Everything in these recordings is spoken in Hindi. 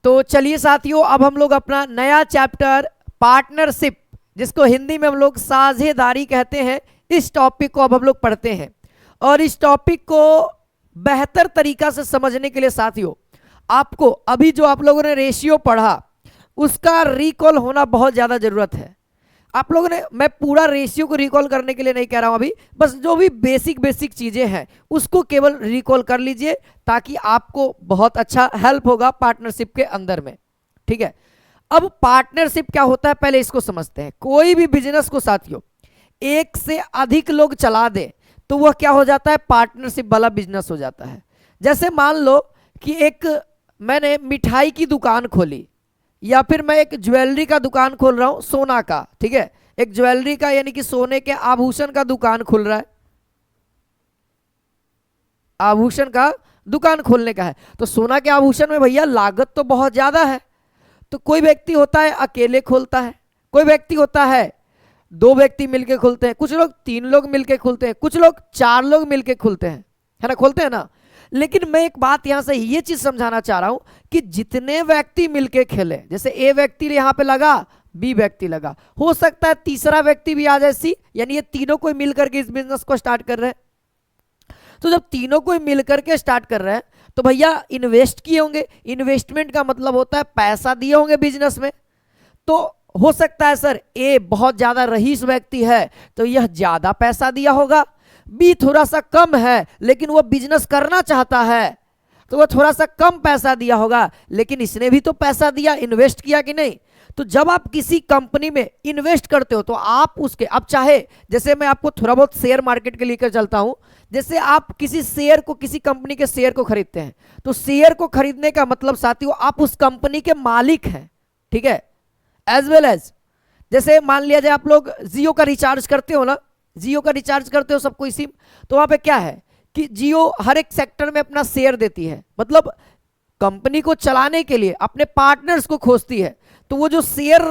तो चलिए साथियों, अब हम लोग अपना नया चैप्टर पार्टनरशिप, जिसको हिंदी में हम लोग साझेदारी कहते हैं, इस टॉपिक को अब हम लोग पढ़ते हैं। और इस टॉपिक को बेहतर तरीका से समझने के लिए साथियों, आपको अभी जो आप लोगों ने रेशियो पढ़ा उसका रिकॉल होना बहुत ज़्यादा ज़रूरत है। आप लोगों ने, मैं पूरा रेशियो को रिकॉल करने के लिए नहीं कह रहा हूं अभी, बस जो भी बेसिक चीज़ें हैं उसको केवल रिकॉल कर लीजिए, ताकि आपको बहुत अच्छा हेल्प होगा पार्टनरशिप के अंदर में। ठीक है, अब पार्टनरशिप क्या होता है पहले इसको समझते हैं। कोई भी बिजनेस को साथियों एक से अधिक लोग चला दे तो वह क्या हो जाता है, पार्टनरशिप वाला बिजनेस हो जाता है। जैसे मान लो कि मैंने मिठाई की दुकान खोली, या फिर मैं एक ज्वेलरी का दुकान खोल रहा हूं सोना का। ठीक है, एक ज्वेलरी का यानी कि सोने के आभूषण का दुकान खुल रहा है, आभूषण का दुकान खोलने का है। तो सोना के आभूषण में भैया लागत तो बहुत ज्यादा है। तो कोई व्यक्ति होता है अकेले खोलता है, कोई व्यक्ति होता है 2 व्यक्ति मिलके खोलते हैं, कुछ लोग 3 लोग मिलके खोलते हैं, कुछ लोग 4 लोग मिलके खोलते हैं, है ना, खोलते हैं ना। लेकिन मैं एक बात यहां से ये चीज समझाना चाह रहा हूं कि जितने व्यक्ति मिलके खेले, जैसे ए व्यक्ति यहां पे लगा, बी व्यक्ति लगा, हो सकता है तीसरा व्यक्ति भी आ जाए सी, यानी ये तीनों कोई मिलकर के इस बिजनेस को स्टार्ट कर रहे हैं। तो जब तीनों कोई मिलकर के स्टार्ट कर रहे हैं तो भैया इन्वेस्ट किए होंगे। इन्वेस्टमेंट का मतलब होता है पैसा दिए होंगे बिजनेस में। तो हो सकता है सर ए बहुत ज्यादा रईस व्यक्ति है तो यह ज्यादा पैसा दिया होगा, बी थोड़ा सा कम है लेकिन वो बिजनेस करना चाहता है तो वो थोड़ा सा कम पैसा दिया होगा, लेकिन इसने भी तो पैसा दिया, इन्वेस्ट किया कि नहीं। तो जब आप किसी कंपनी में इन्वेस्ट करते हो तो आप उसके, अब चाहे जैसे मैं आपको थोड़ा बहुत शेयर मार्केट के लेकर चलता हूं, जैसे आप किसी शेयर को, किसी कंपनी के शेयर को खरीदते हैं, तो शेयर को खरीदने का मतलब साथियों आप उस कंपनी के मालिक हैं। ठीक है, एज वेल एज जैसे मान लिया जाए आप लोग जियो का रिचार्ज करते हो ना, जियो का रिचार्ज करते हो सब कोई सिम, तो वहां पे क्या है कि जियो हर एक सेक्टर में अपना शेयर देती है, मतलब कंपनी को चलाने के लिए अपने पार्टनर्स को खोजती है। तो वो जो शेयर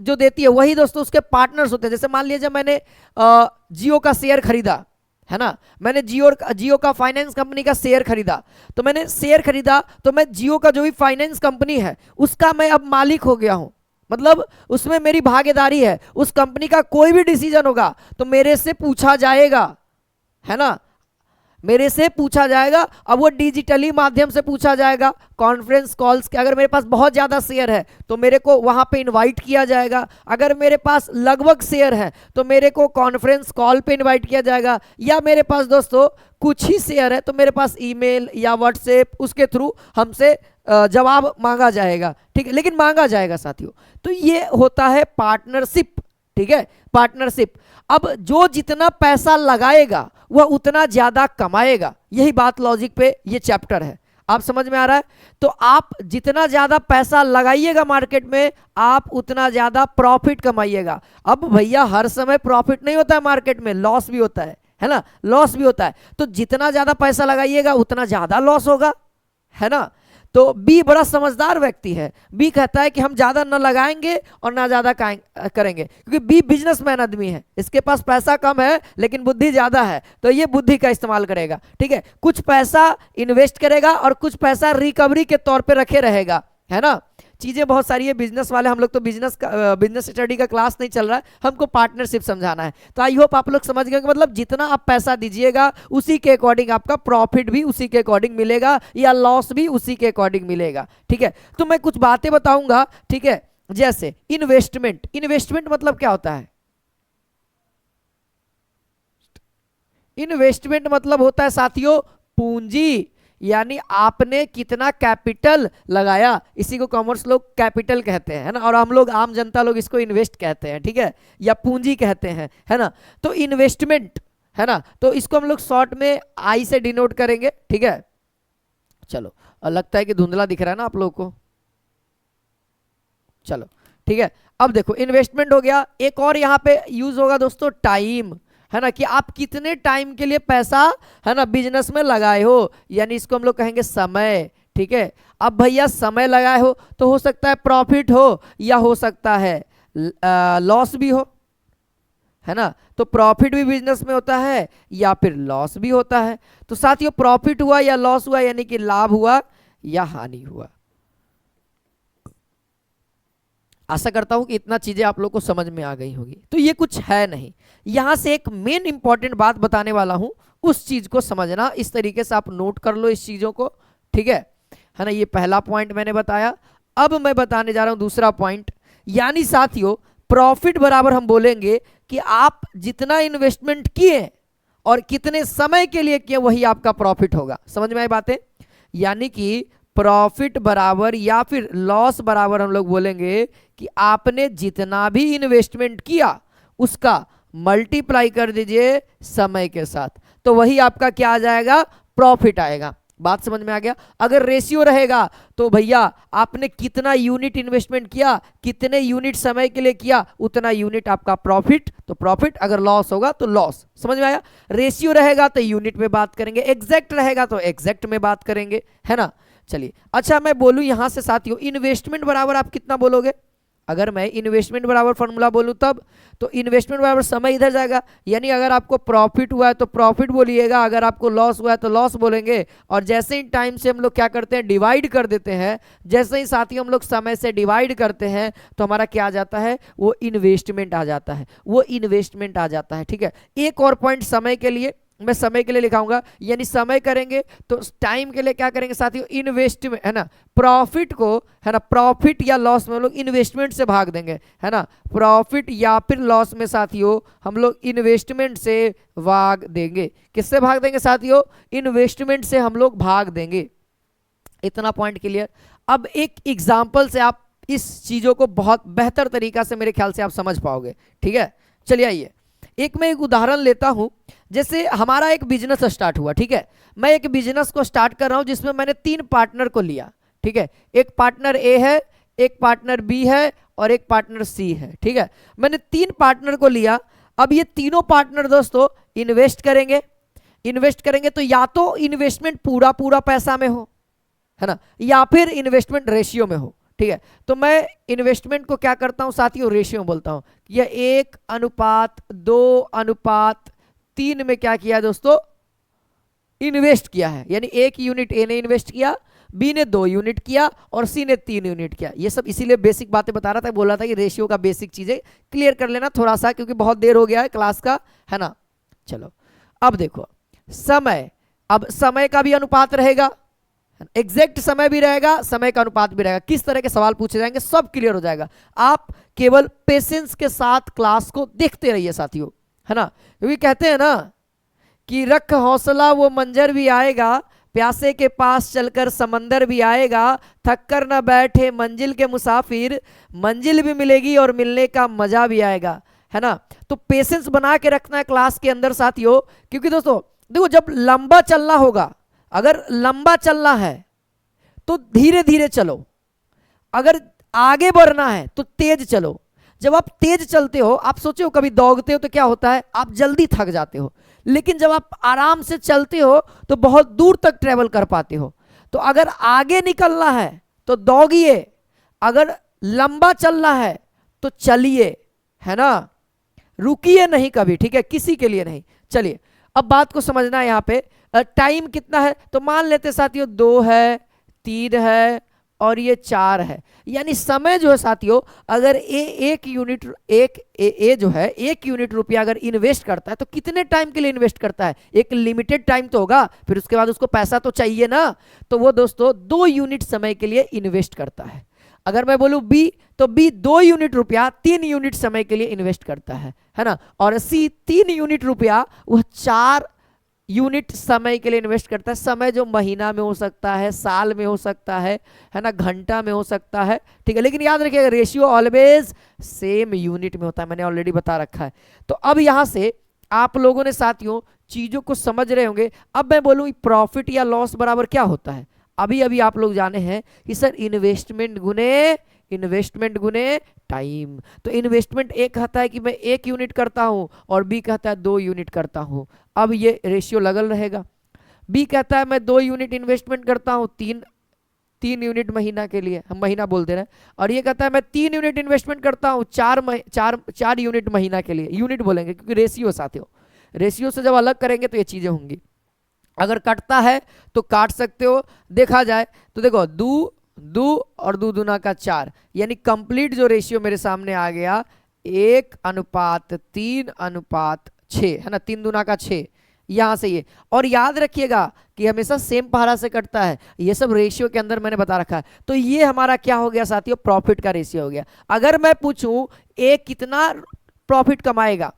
जो देती है वही दोस्तों उसके पार्टनर्स होते हैं। जैसे मान लीजिए मैंने जियो का शेयर खरीदा, है ना, मैंने जियो का फाइनेंस कंपनी का शेयर खरीदा, तो मैंने शेयर खरीदा तो मैं जियो का जो भी फाइनेंस कंपनी है उसका मैं अब मालिक हो गया हूं, मतलब उसमें मेरी भागीदारी है। उस कंपनी का कोई भी डिसीजन होगा तो मेरे से पूछा जाएगा, है ना, मेरे से पूछा जाएगा। अब वो डिजिटली माध्यम से पूछा जाएगा, कॉन्फ्रेंस कॉल्स के, अगर मेरे पास बहुत ज़्यादा शेयर है तो मेरे को वहाँ पे इनवाइट किया जाएगा, अगर मेरे पास लगभग शेयर है तो मेरे को कॉन्फ्रेंस कॉल पे इनवाइट किया जाएगा, या मेरे पास दोस्तों कुछ ही शेयर है तो मेरे पास ईमेल या व्हाट्सएप उसके थ्रू हमसे जवाब मांगा जाएगा। ठीक है, लेकिन मांगा जाएगा साथियों। तो ये होता है पार्टनरशिप। ठीक है, पार्टनरशिप। अब जो जितना पैसा लगाएगा वह उतना ज्यादा कमाएगा, यही बात लॉजिक पे ये चैप्टर है। आप समझ में आ रहा है? तो आप जितना ज्यादा पैसा लगाइएगा मार्केट में आप उतना ज्यादा प्रॉफिट कमाइएगा। अब भैया हर समय प्रॉफिट नहीं होता है मार्केट में, लॉस भी होता है ना, लॉस भी होता है। तो जितना ज्यादा पैसा लगाइएगा उतना ज्यादा लॉस होगा, है ना। तो बी बड़ा समझदार व्यक्ति है, बी कहता है कि हम ज्यादा न लगाएंगे और ना ज्यादा करेंगे, क्योंकि बी बिजनेसमैन आदमी है, इसके पास पैसा कम है लेकिन बुद्धि ज्यादा है, तो ये बुद्धि का इस्तेमाल करेगा। ठीक है, कुछ पैसा इन्वेस्ट करेगा और कुछ पैसा रिकवरी के तौर पे रखे रहेगा, है ना। चीजें बहुत सारी है बिजनेस वाले, हम लोग तो बिजनेस स्टडी का क्लास नहीं चल रहा है, हमको पार्टनरशिप समझाना है। तो आई होप आप लोग समझ गए, मतलब जितना आप पैसा दीजिएगा उसी के अकॉर्डिंग आपका प्रॉफिट भी उसी के अकॉर्डिंग मिलेगा या लॉस भी उसी के अकॉर्डिंग मिलेगा। ठीक है, तो मैं कुछ बातें बताऊंगा। ठीक है, जैसे इन्वेस्टमेंट, इन्वेस्टमेंट मतलब क्या होता है? इन्वेस्टमेंट मतलब होता है साथियों पूंजी, यानी आपने कितना कैपिटल लगाया, इसी को कॉमर्स लोग कैपिटल कहते हैं, है ना, और हम लोग आम जनता लोग इसको इन्वेस्ट कहते हैं। ठीक है, या पूंजी कहते हैं, है ना। तो इन्वेस्टमेंट, है ना, तो इसको हम लोग शॉर्ट में आई से डिनोट करेंगे। ठीक है, चलो, लगता है कि धुंधला दिख रहा है ना आप लोगों को, चलो ठीक है। अब देखो इन्वेस्टमेंट हो गया, एक और यहाँ पे यूज होगा दोस्तों टाइम, है ना, कि आप कितने टाइम के लिए पैसा, है ना, बिजनेस में लगाए हो, यानी इसको हम लोग कहेंगे समय। ठीक है, अब भैया समय लगाए हो तो हो सकता है प्रॉफिट हो या हो सकता है लॉस भी हो, है ना। तो प्रॉफिट भी बिजनेस में होता है या फिर लॉस भी होता है। तो साथियों प्रॉफिट हुआ या लॉस हुआ यानी कि लाभ हुआ या हानि हुआ। आशा करता हूं कि इतना चीजें आप लोग को समझ में आ गई होगी। तो ये कुछ है नहीं, यहां से एक मेन इंपॉर्टेंट बात बताने वाला हूं, उस चीज को समझना। इस तरीके से आप नोट कर लो इस चीजों को, ठीक है ना। ये पहला पॉइंट मैंने बताया। अब मैं बताने जा रहा हूं दूसरा पॉइंट, यानी साथियों प्रॉफिट बराबर हम बोलेंगे कि आप जितना इन्वेस्टमेंट किए और कितने समय के लिए किए वही आपका प्रॉफिट होगा। समझ में आई बातें? यानी कि प्रॉफिट बराबर या फिर लॉस बराबर हम लोग बोलेंगे कि आपने जितना भी इन्वेस्टमेंट किया उसका मल्टीप्लाई कर दीजिए समय के साथ, तो वही आपका क्या आ जाएगा? प्रॉफिट आएगा। बात समझ में आ गया? अगर रेशियो रहेगा तो भैया आपने कितना यूनिट इन्वेस्टमेंट किया, कितने यूनिट समय के लिए किया, उतना यूनिट आपका प्रॉफिट, तो प्रॉफिट। अगर लॉस होगा तो लॉस। समझ में आया? रेशियो रहेगा तो यूनिट में बात करेंगे, एग्जैक्ट रहेगा तो एग्जैक्ट में बात करेंगे, है ना। चलिए अच्छा मैं बोलूं यहां से साथियों, इन्वेस्टमेंट बराबर आप कितना बोलोगे? अगर मैं इन्वेस्टमेंट बराबर फॉर्मूला बोलूं तब, तो इन्वेस्टमेंट बराबर समय इधर जाएगा, यानी अगर आपको प्रॉफिट हुआ है तो प्रॉफिट बोलिएगा, अगर आपको लॉस हुआ है तो लॉस बोलेंगे। और जैसे ही टाइम से हम लोग क्या करते हैं? डिवाइड कर देते हैं। जैसे ही साथियों हम लोग समय से डिवाइड करते हैं तो हमारा क्या आ जाता है? वो इन्वेस्टमेंट आ जाता है, वो इन्वेस्टमेंट आ जाता है, ठीक है। एक और पॉइंट समय के लिए, मैं समय के लिए लिखाऊंगा, यानी समय करेंगे तो टाइम के लिए क्या करेंगे साथियों? इन्वेस्टमेंट, है ना। प्रॉफिट को, है ना, प्रॉफिट या लॉस में हम लोग इन्वेस्टमेंट से भाग देंगे, है ना। प्रॉफिट या फिर लॉस में साथियों हम लोग इन्वेस्टमेंट से भाग देंगे। किससे भाग देंगे साथियों? इन्वेस्टमेंट से हम लोग भाग देंगे। इतना पॉइंट क्लियर। अब एक एग्जाम्पल से आप इस चीजों को बहुत बेहतर तरीका से मेरे ख्याल से आप समझ पाओगे, ठीक है। चलिए आइए एक मैं एक उदाहरण लेता हूं। जैसे हमारा एक बिजनेस स्टार्ट हुआ, ठीक है। मैं एक बिजनेस को स्टार्ट कर रहा हूं जिसमें मैंने 3 पार्टनर को लिया, ठीक है। एक पार्टनर ए है, एक पार्टनर बी है और एक पार्टनर सी है, ठीक है। मैंने 3 पार्टनर को लिया। अब ये तीनों पार्टनर दोस्तों इन्वेस्ट करेंगे। इन्वेस्ट करेंगे तो या तो इन्वेस्टमेंट पूरा पूरा पैसा में हो, है ना, या फिर इन्वेस्टमेंट रेशियो में हो, ठीक है। तो मैं इन्वेस्टमेंट को क्या करता हूं साथियों? रेशियो बोलता हूं। यह 1:2:3 में क्या किया दोस्तों? इन्वेस्ट किया है। यानी 1 यूनिट ए ने इन्वेस्ट किया, बी ने 2 यूनिट किया और सी ने 3 यूनिट किया। ये सब इसीलिए बेसिक बातें बता रहा था, बोल रहा था कि रेशियो का बेसिक चीजें क्लियर कर लेना थोड़ा सा, क्योंकि बहुत देर हो गया है क्लास का, है ना। चलो अब देखो समय, अब समय का भी अनुपात रहेगा, एग्जैक्ट समय भी रहेगा, समय का अनुपात भी रहेगा। किस तरह के सवाल पूछे जाएंगे सब क्लियर हो जाएगा। आप केवल पेशेंस के साथ क्लास को देखते रहिए साथियों, है ना। क्योंकि कहते हैं ना कि रख हौसला वो मंजर भी आएगा, प्यासे के पास चलकर समंदर भी आएगा, थक कर न बैठे मंजिल के मुसाफिर, मंजिल भी मिलेगी और मिलने का मजा भी आएगा, है ना। तो पेशेंस बना के रखना है क्लास के अंदर साथियों। क्योंकि दोस्तों देखो जब लंबा चलना होगा, अगर लंबा चलना है तो धीरे धीरे चलो, अगर आगे बढ़ना है तो तेज चलो। जब आप तेज चलते हो, आप सोचो कभी दौड़ते हो तो क्या होता है? आप जल्दी थक जाते हो। लेकिन जब आप आराम से चलते हो तो बहुत दूर तक ट्रेवल कर पाते हो। तो अगर आगे निकलना है तो दौड़िए, अगर लंबा चलना है तो चलिए, है ना, रुकिए नहीं कभी, ठीक है, किसी के लिए नहीं। चलिए अब बात को समझना है। यहाँ पे टाइम कितना है? तो मान लेते साथियों 2 है, 3 है और ये 4 है। यानी समय जो है साथियों, अगर एक यूनिट जो है 1 यूनिट रुपया अगर इन्वेस्ट करता है तो कितने टाइम के लिए इन्वेस्ट करता है? एक लिमिटेड टाइम तो होगा, फिर उसके बाद उसको पैसा तो चाहिए ना। तो वो दोस्तों 2 यूनिट समय के लिए इन्वेस्ट करता है। अगर मैं बोलूं बी, तो बी 2 यूनिट रुपया 3 यूनिट समय के लिए इन्वेस्ट करता है ना। और सी 3 यूनिट रुपया वह 4 यूनिट समय के लिए इन्वेस्ट करता है। समय जो महीना में हो सकता है, साल में हो सकता है ना, घंटा में हो सकता है, ठीक है। लेकिन याद रखिएगा रेशियो ऑलवेज सेम यूनिट में होता है, मैंने ऑलरेडी बता रखा है। तो अब यहां से आप लोगों ने साथियों चीजों को समझ रहे होंगे। अब मैं बोलूं प्रॉफिट या लॉस बराबर क्या होता है? अभी अभी आप लोग जाने हैं कि सर इन्वेस्टमेंट गुने टाइम। तो इन्वेस्टमेंट एक कहता है कि मैं 1 यूनिट करता हूं और बी कहता है 2 यूनिट करता हूं। अब ये रेशियो लगल रहेगा। बी कहता है मैं 2 यूनिट इन्वेस्टमेंट करता हूं 3 यूनिट महीना के लिए, हम महीना बोलते रहे। और ये कहता है मैं 3 यूनिट इन्वेस्टमेंट करता हूं 4 यूनिट महीना के लिए। यूनिट बोलेंगे क्योंकि रेशियो साथियों, रेशियो से जब अलग करेंगे तो ये चीजें होंगी। अगर कटता है तो काट सकते हो। देखा जाए तो देखो 2 और 2 दूना का 4, यानी कंप्लीट जो रेशियो मेरे सामने आ गया 1:3:6, है ना, 3 दूना का 6, यहां से ये। और याद रखिएगा कि हमेशा सेम पहाड़ा से कटता है, ये सब रेशियो के अंदर मैंने बता रखा है। तो ये हमारा क्या हो गया साथियों, प्रॉफिट का रेशियो हो गया। अगर मैं पूछूं ए कितना प्रॉफिट कमाएगा,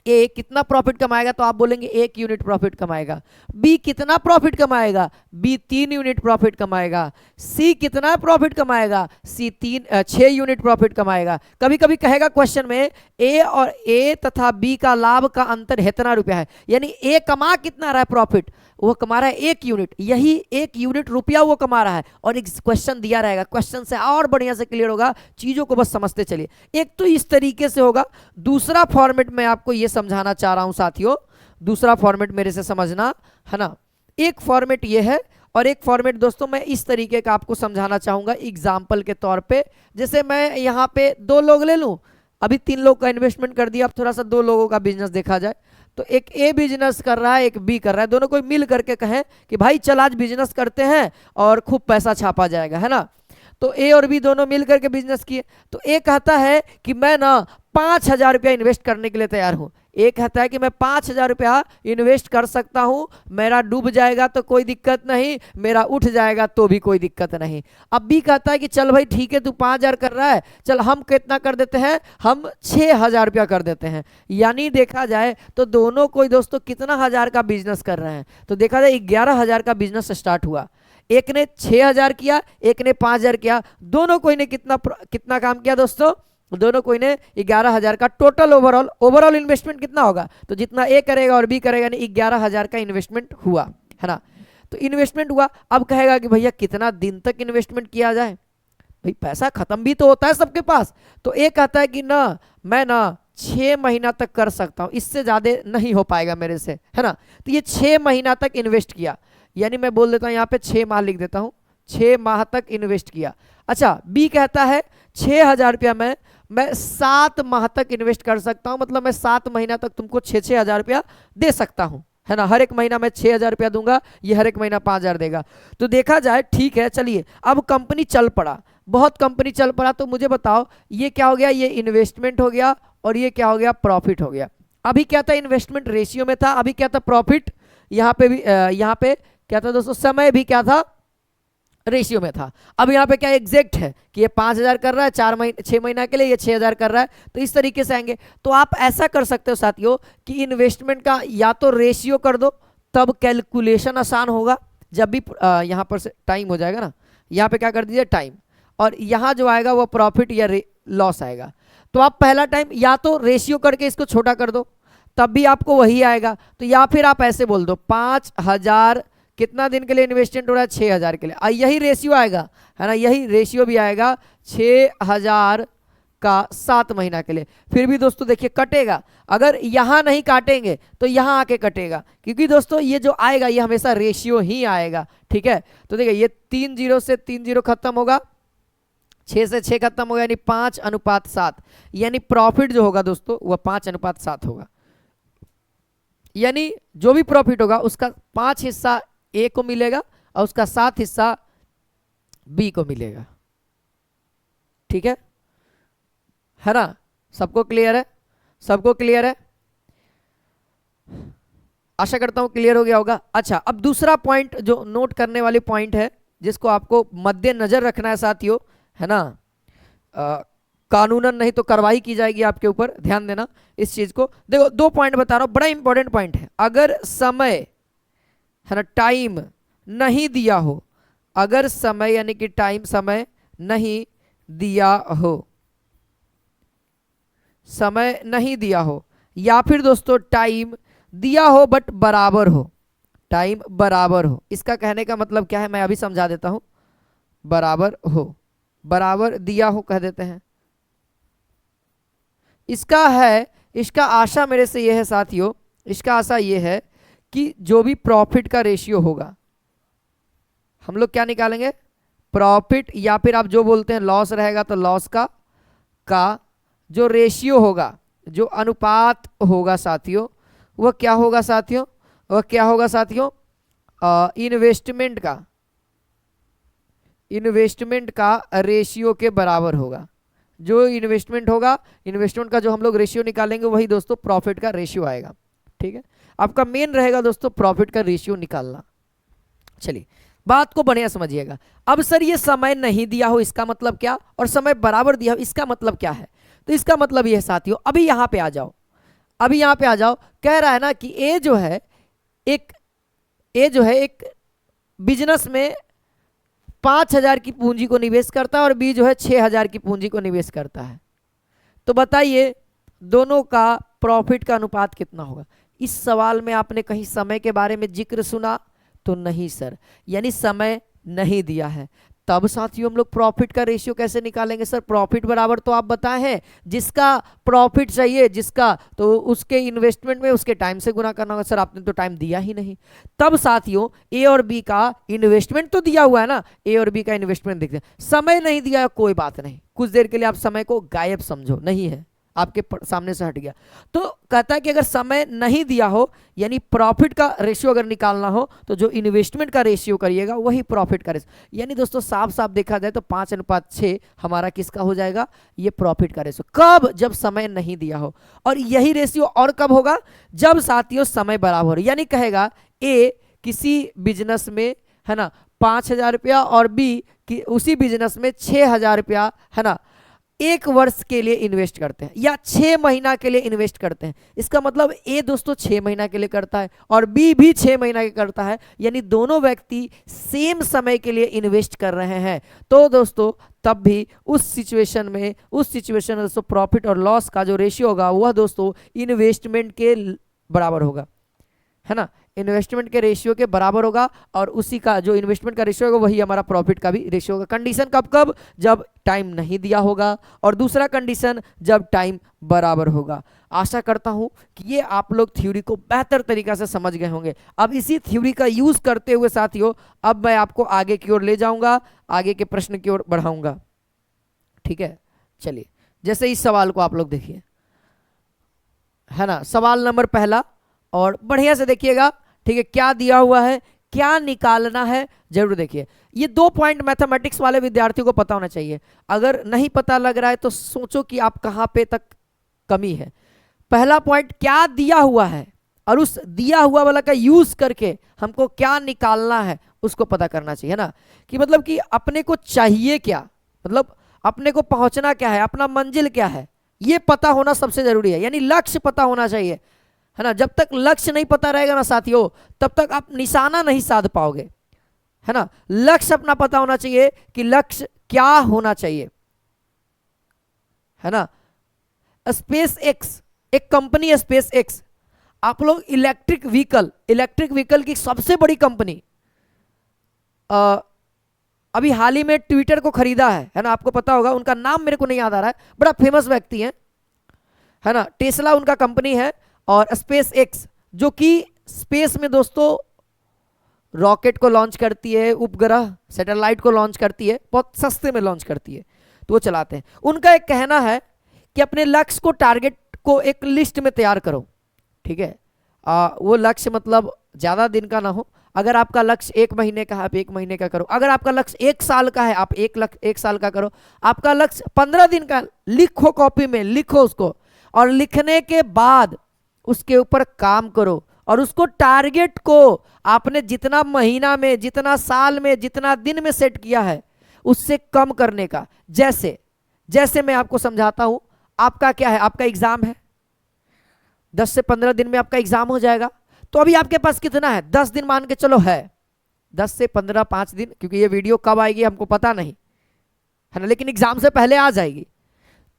ए कितना प्रॉफिट कमाएगा, तो आप बोलेंगे 1 यूनिट प्रॉफिट कमाएगा। बी कितना प्रॉफिट कमाएगा, बी 3 यूनिट प्रॉफिट कमाएगा। सी कितना प्रॉफिट कमाएगा, सी 6 यूनिट प्रॉफिट कमाएगा। कभी कभी कहेगा क्वेश्चन में ए और ए तथा बी का लाभ का अंतर इतना रुपया है, यानी ए कमा कितना रहा है प्रॉफिट, वो कमा रहा है 1 यूनिट, यही 1 यूनिट रुपया वो कमा रहा है। और एक क्वेश्चन दिया रहेगा, क्वेश्चन से और बढ़िया से क्लियर होगा, चीजों को बस समझते चलिए। एक तो इस तरीके से होगा, दूसरा फॉर्मेट मैं आपको ये समझाना चाह रहा हूं साथियों, दूसरा फॉर्मेट मेरे से समझना, है ना। एक फॉर्मेट ये है और एक फॉर्मेट दोस्तों मैं इस तरीके का आपको समझाना चाहूंगा एग्जाम्पल के तौर पे। जैसे मैं यहाँ पे 2 लोग ले लूं, अभी 3 लोग का इन्वेस्टमेंट कर दिया, अब थोड़ा सा 2 लोगों का बिजनेस देखा जाए। तो एक ए बिजनेस कर रहा है, एक बी कर रहा है, दोनों कोई मिल करके कहें कि भाई चल आज बिजनेस करते हैं और खूब पैसा छापा जाएगा, है ना। तो ए और बी दोनों मिल करके बिजनेस किए। तो ए कहता है कि मैं ना 5,000 रुपया इन्वेस्ट करने के लिए तैयार हूं। ए कहता है कि मैं 5,000 रुपया इन्वेस्ट कर सकता हूं, मेरा डूब जाएगा तो कोई दिक्कत नहीं, मेरा उठ जाएगा तो भी कोई दिक्कत नहीं। अब बी कहता है कि चल भाई ठीक है, तू 5,000 कर रहा है, चल हम कितना कर देते हैं, हम 6,000 रुपया कर देते हैं। यानी देखा जाए तो दोनों कोई दोस्तों कितना हजार का बिजनेस कर रहे हैं, तो देखा जाए 11,000 का बिजनेस स्टार्ट हुआ। एक ने 6,000 किया, एक ने 5,000 किया, दोनों कोई ने कितना काम किया दोस्तों, दोनों कोई ने 11,000 का टोटल ओवरऑल इन्वेस्टमेंट कितना होगा, तो जितना ए करेगा और बी करेगा, यानी 11,000 का इन्वेस्टमेंट हुआ, है ना। तो इन्वेस्टमेंट हुआ, अब कहेगा कि भैया कितना दिन तक इन्वेस्टमेंट किया जाए, भाई पैसा खत्म भी तो होता है सबके पास। तो ए कहता है कि ना मैं ना 6 महीना तक कर सकता हूं, इससे ज्यादा नहीं हो पाएगा मेरे से, है ना। तो ये 6 महीना तक इन्वेस्ट किया, यानी मैं बोल देता हूं यहाँ पे 6 माह लिख देता हूं, 6 माह तक इन्वेस्ट किया। अच्छा, बी कहता है 6,000 रुपया मैं 7 माह तक इन्वेस्ट कर सकता हूं, मतलब मैं 7 महीना तक तुमको 6,000 रुपया दे सकता हूं, है ना। हर एक महीना मैं 6,000 रुपया दूंगा, ये हर एक महीना 5,000 देगा। तो देखा जाए ठीक है, चलिए अब कंपनी चल पड़ा, बहुत कंपनी चल पड़ा। तो मुझे बताओ ये क्या हो गया, ये इन्वेस्टमेंट हो गया और ये क्या हो गया, प्रॉफिट हो गया। अभी क्या था, इन्वेस्टमेंट रेशियो में था, अभी क्या था, प्रॉफिट। यहाँ पे भी यहाँ पे क्या था दोस्तों, समय भी क्या था, रेशियो में था। अब यहाँ पे क्या एग्जैक्ट है कि ये 5,000 कर रहा है 6 महीना के लिए, ये 6,000 कर रहा है, तो इस तरीके से आएंगे। तो आप ऐसा कर सकते हो साथियों कि इन्वेस्टमेंट का या तो रेशियो कर दो, तब कैलकुलेशन आसान होगा। जब भी यहाँ पर से टाइम हो जाएगा ना, यहाँ पे क्या कर दीजिए टाइम, और यहाँ जो आएगा वो प्रॉफिट या लॉस आएगा। तो आप पहला टाइम या तो रेशियो करके इसको छोटा कर दो, तब भी आपको वही आएगा। तो या फिर आप ऐसे बोल दो 5,000 कितना दिन के लिए इन्वेस्टमेंट हो रहा है, 6,000 के लिए, यही रेशियो आएगा, है ना, यही रेशियो भी आएगा 6,000 का 7 महीना के लिए। फिर भी दोस्तों देखिए कटेगा, अगर यहां नहीं काटेंगे तो यहां आके कटेगा, क्योंकि दोस्तों ये जो आएगा ये हमेशा रेशियो ही आएगा, ठीक है। तो देखिए ये 3 0 से 3 0 खत्म होगा, 6 से 6 खत्म होगा, यानी 5:7, यानी प्रॉफिट जो होगा दोस्तों वह 5:7 होगा। यानी जो भी प्रॉफिट होगा उसका 5 हिस्सा ए को मिलेगा और उसका 7 हिस्सा बी को मिलेगा, ठीक है ना। सबको क्लियर है, सबको क्लियर है, आशा करता हूं क्लियर हो गया होगा। अच्छा, अब दूसरा पॉइंट जो नोट करने वाली पॉइंट है, जिसको आपको मद्देनजर रखना है साथियों, है ना, कानूनन नहीं तो कार्रवाई की जाएगी आपके ऊपर, ध्यान देना इस चीज को। देखो 2 पॉइंट बता रहा हूं, बड़ा इंपॉर्टेंट पॉइंट है। अगर समय, है ना, टाइम नहीं दिया हो, अगर समय यानी कि टाइम, समय नहीं दिया हो, समय नहीं दिया हो, या फिर दोस्तों टाइम दिया हो बट बराबर हो, टाइम बराबर हो, इसका कहने का मतलब क्या है मैं अभी समझा देता हूं। बराबर हो, बराबर दिया हो कह देते हैं। इसका है, इसका आशा मेरे से यह है साथियों, इसका आशा यह है कि जो भी प्रॉफिट का रेशियो होगा, हम लोग क्या निकालेंगे, प्रॉफिट, या फिर आप जो बोलते हैं लॉस रहेगा तो लॉस का जो रेशियो होगा, जो अनुपात होगा साथियों, वह क्या होगा साथियों, वह क्या होगा साथियों, इन्वेस्टमेंट का, इन्वेस्टमेंट का रेशियो के बराबर होगा। जो इन्वेस्टमेंट होगा, इन्वेस्टमेंट का जो हम लोग रेशियो निकालेंगे वही दोस्तों प्रॉफिट का रेशियो आएगा। ठीक है, आपका मेन रहेगा दोस्तों प्रॉफिट का रेशियो निकालना। चलिए बात को बढ़िया समझिएगा। अब सर ये समय नहीं दिया हो इसका मतलब क्या, और समय बराबर दिया हो इसका मतलब क्या है? तो इसका मतलब ये है साथियों, अभी यहां पे आ जाओ, अभी यहां पे आ जाओ। कह रहा है ना कि ए जो है एक बिजनेस में 5,000 की पूंजी को निवेश करता है और बी जो है 6,000 की पूंजी को निवेश करता है। तो बताइए दोनों का प्रॉफिट का अनुपात कितना होगा? इस सवाल में आपने कहीं समय के बारे में जिक्र सुना? तो नहीं सर, यानी समय नहीं दिया है। तब साथियों हम लोग प्रॉफिट का रेशियो कैसे निकालेंगे? सर प्रॉफिट बराबर तो आप बताए हैं, जिसका प्रॉफिट चाहिए जिसका, तो उसके इन्वेस्टमेंट में उसके टाइम से गुना करना होगा। सर आपने तो टाइम दिया ही नहीं। तब साथियों ए और बी का इन्वेस्टमेंट तो दिया हुआ है ना, ए और बी का इन्वेस्टमेंट देखते हैं। समय नहीं दिया है, कोई बात नहीं, कुछ देर के लिए आप समय को गायब समझो, नहीं है, आपके सामने से हट गया। तो कहता है कि अगर समय नहीं दिया हो, यानी प्रॉफिट का रेशियो अगर निकालना हो, तो जो इन्वेस्टमेंट का रेशियो करिएगा वही प्रॉफिट का रेशियो। यानी दोस्तों साफ साफ देखा जाए तो 5:6 हमारा किसका हो जाएगा? ये प्रॉफिट का रेशियो। कब? जब समय नहीं दिया हो। और यही रेशियो और कब होगा? जब साथियों समय बराबर हो। यानी कहेगा ए किसी बिजनेस में है ना 5,000 रुपया और बी कि उसी बिजनेस में 6,000 रुपया है ना 1 वर्ष के लिए इन्वेस्ट करते हैं या 6 महीना के लिए इन्वेस्ट करते हैं। इसका मतलब ए दोस्तों 6 महीना के लिए करता है और बी भी 6 महीना के करता है, यानी दोनों व्यक्ति सेम समय के लिए इन्वेस्ट कर रहे हैं। तो दोस्तों तब भी उस सिचुएशन में दोस्तों प्रॉफिट और लॉस का जो रेशियो होगा वह दोस्तों इन्वेस्टमेंट के बराबर होगा, है ना, इन्वेस्टमेंट के रेशियो के बराबर होगा। और उसी का जो इन्वेस्टमेंट का रेशियो होगा वही हमारा प्रॉफिट का भी रेशियो होगा। कंडीशन कब कब? जब टाइम नहीं दिया होगा, और दूसरा कंडीशन जब टाइम बराबर होगा। आशा करता हूं कि ये आप लोग थ्योरी को बेहतर तरीका से समझ गए होंगे। अब इसी थ्योरी का यूज करते हुए साथियों अब मैं आपको आगे की ओर ले जाऊंगा, आगे के प्रश्न की ओर बढ़ाऊंगा। ठीक है, चलिए जैसे इस सवाल को आप लोग देखिए, है ना, सवाल नंबर पहला, और बढ़िया से देखिएगा। ठीक है, क्या दिया हुआ है, क्या निकालना है, जरूर देखिए। ये 2 पॉइंट मैथमेटिक्स वाले विद्यार्थियों को पता होना चाहिए। अगर नहीं पता लग रहा है तो सोचो कि आप कहां पे तक कमी है। पहला पॉइंट क्या दिया हुआ है, और उस दिया हुआ वाला का यूज करके हमको क्या निकालना है उसको पता करना चाहिए ना, कि मतलब कि अपने को चाहिए क्या, मतलब अपने को पहुंचना क्या है, अपना मंजिल क्या है, ये पता होना सबसे जरूरी है। यानी लक्ष्य पता होना चाहिए, है ना। जब तक लक्ष्य नहीं पता रहेगा ना साथियों, तब तक आप निशाना नहीं साध पाओगे, है ना। लक्ष्य अपना पता होना चाहिए कि लक्ष्य क्या होना चाहिए, है ना। स्पेस एक्स, एक कंपनी स्पेस एक्स, आप लोग इलेक्ट्रिक व्हीकल की सबसे बड़ी कंपनी अभी हाल ही में ट्विटर को खरीदा है ना, आपको पता होगा, उनका नाम मेरे को नहीं याद आ रहा है, बड़ा फेमस व्यक्ति है ना। टेस्ला उनका कंपनी है, और स्पेस एक्स जो कि स्पेस में दोस्तों रॉकेट को लॉन्च करती है, उपग्रह सैटेलाइट को लॉन्च करती है, बहुत सस्ते में लॉन्च करती है, तो वो चलाते हैं। उनका एक कहना है कि अपने लक्ष्य को, टारगेट को एक लिस्ट में तैयार करो। ठीक है, वो लक्ष्य मतलब ज़्यादा दिन का ना हो। अगर आपका लक्ष्य 1 महीने का है आप 1 महीने का करो, अगर आपका लक्ष्य 1 साल का है आप 1 साल का करो, आपका लक्ष्य 15 दिन का, लिखो कॉपी में, लिखो उसको, और लिखने के बाद उसके ऊपर काम करो, और उसको टारगेट को आपने जितना महीना में, जितना साल में, जितना दिन में सेट किया है उससे कम करने का। जैसे मैं आपको समझाता हूं, आपका क्या है, आपका एग्जाम है, 10 से 15 दिन में आपका एग्जाम हो जाएगा। तो अभी आपके पास कितना है, 10 दिन मान के चलो है, 10 से 15, 5 दिन, क्योंकि ये वीडियो कब आएगी हमको पता नहीं, है ना, लेकिन एग्जाम से पहले आ जाएगी।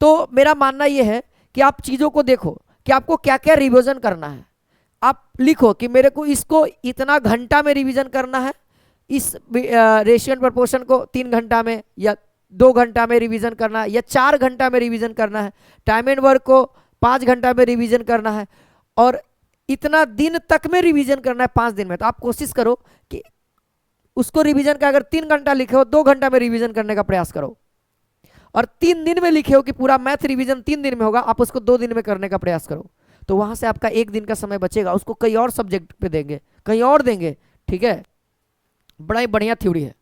तो मेरा मानना यह है कि आप चीजों को देखो कि आपको क्या क्या रिवीजन करना है। आप लिखो कि मेरे को इसको इतना घंटा में रिवीजन करना है, इस रेशियो एंड प्रोपोर्शन को 3 घंटा में या 2 घंटा में रिवीजन करना है, या 4 घंटा में रिवीजन करना है, टाइम एंड वर्क को 5 घंटा में रिवीजन करना है, और इतना दिन तक में रिवीजन करना है 5 दिन में। तो आप कोशिश करो कि उसको रिवीजन का अगर 3 घंटा लिखे हो, 2 घंटा में रिवीजन करने का प्रयास करो, और 3 दिन में लिखे हो कि पूरा मैथ रिवीजन 3 दिन में होगा, आप उसको 2 दिन में करने का प्रयास करो। तो वहां से आपका 1 दिन का समय बचेगा, उसको कई और सब्जेक्ट पे देंगे, कहीं और देंगे। ठीक है, बड़ा ही बढ़िया थ्योरी है।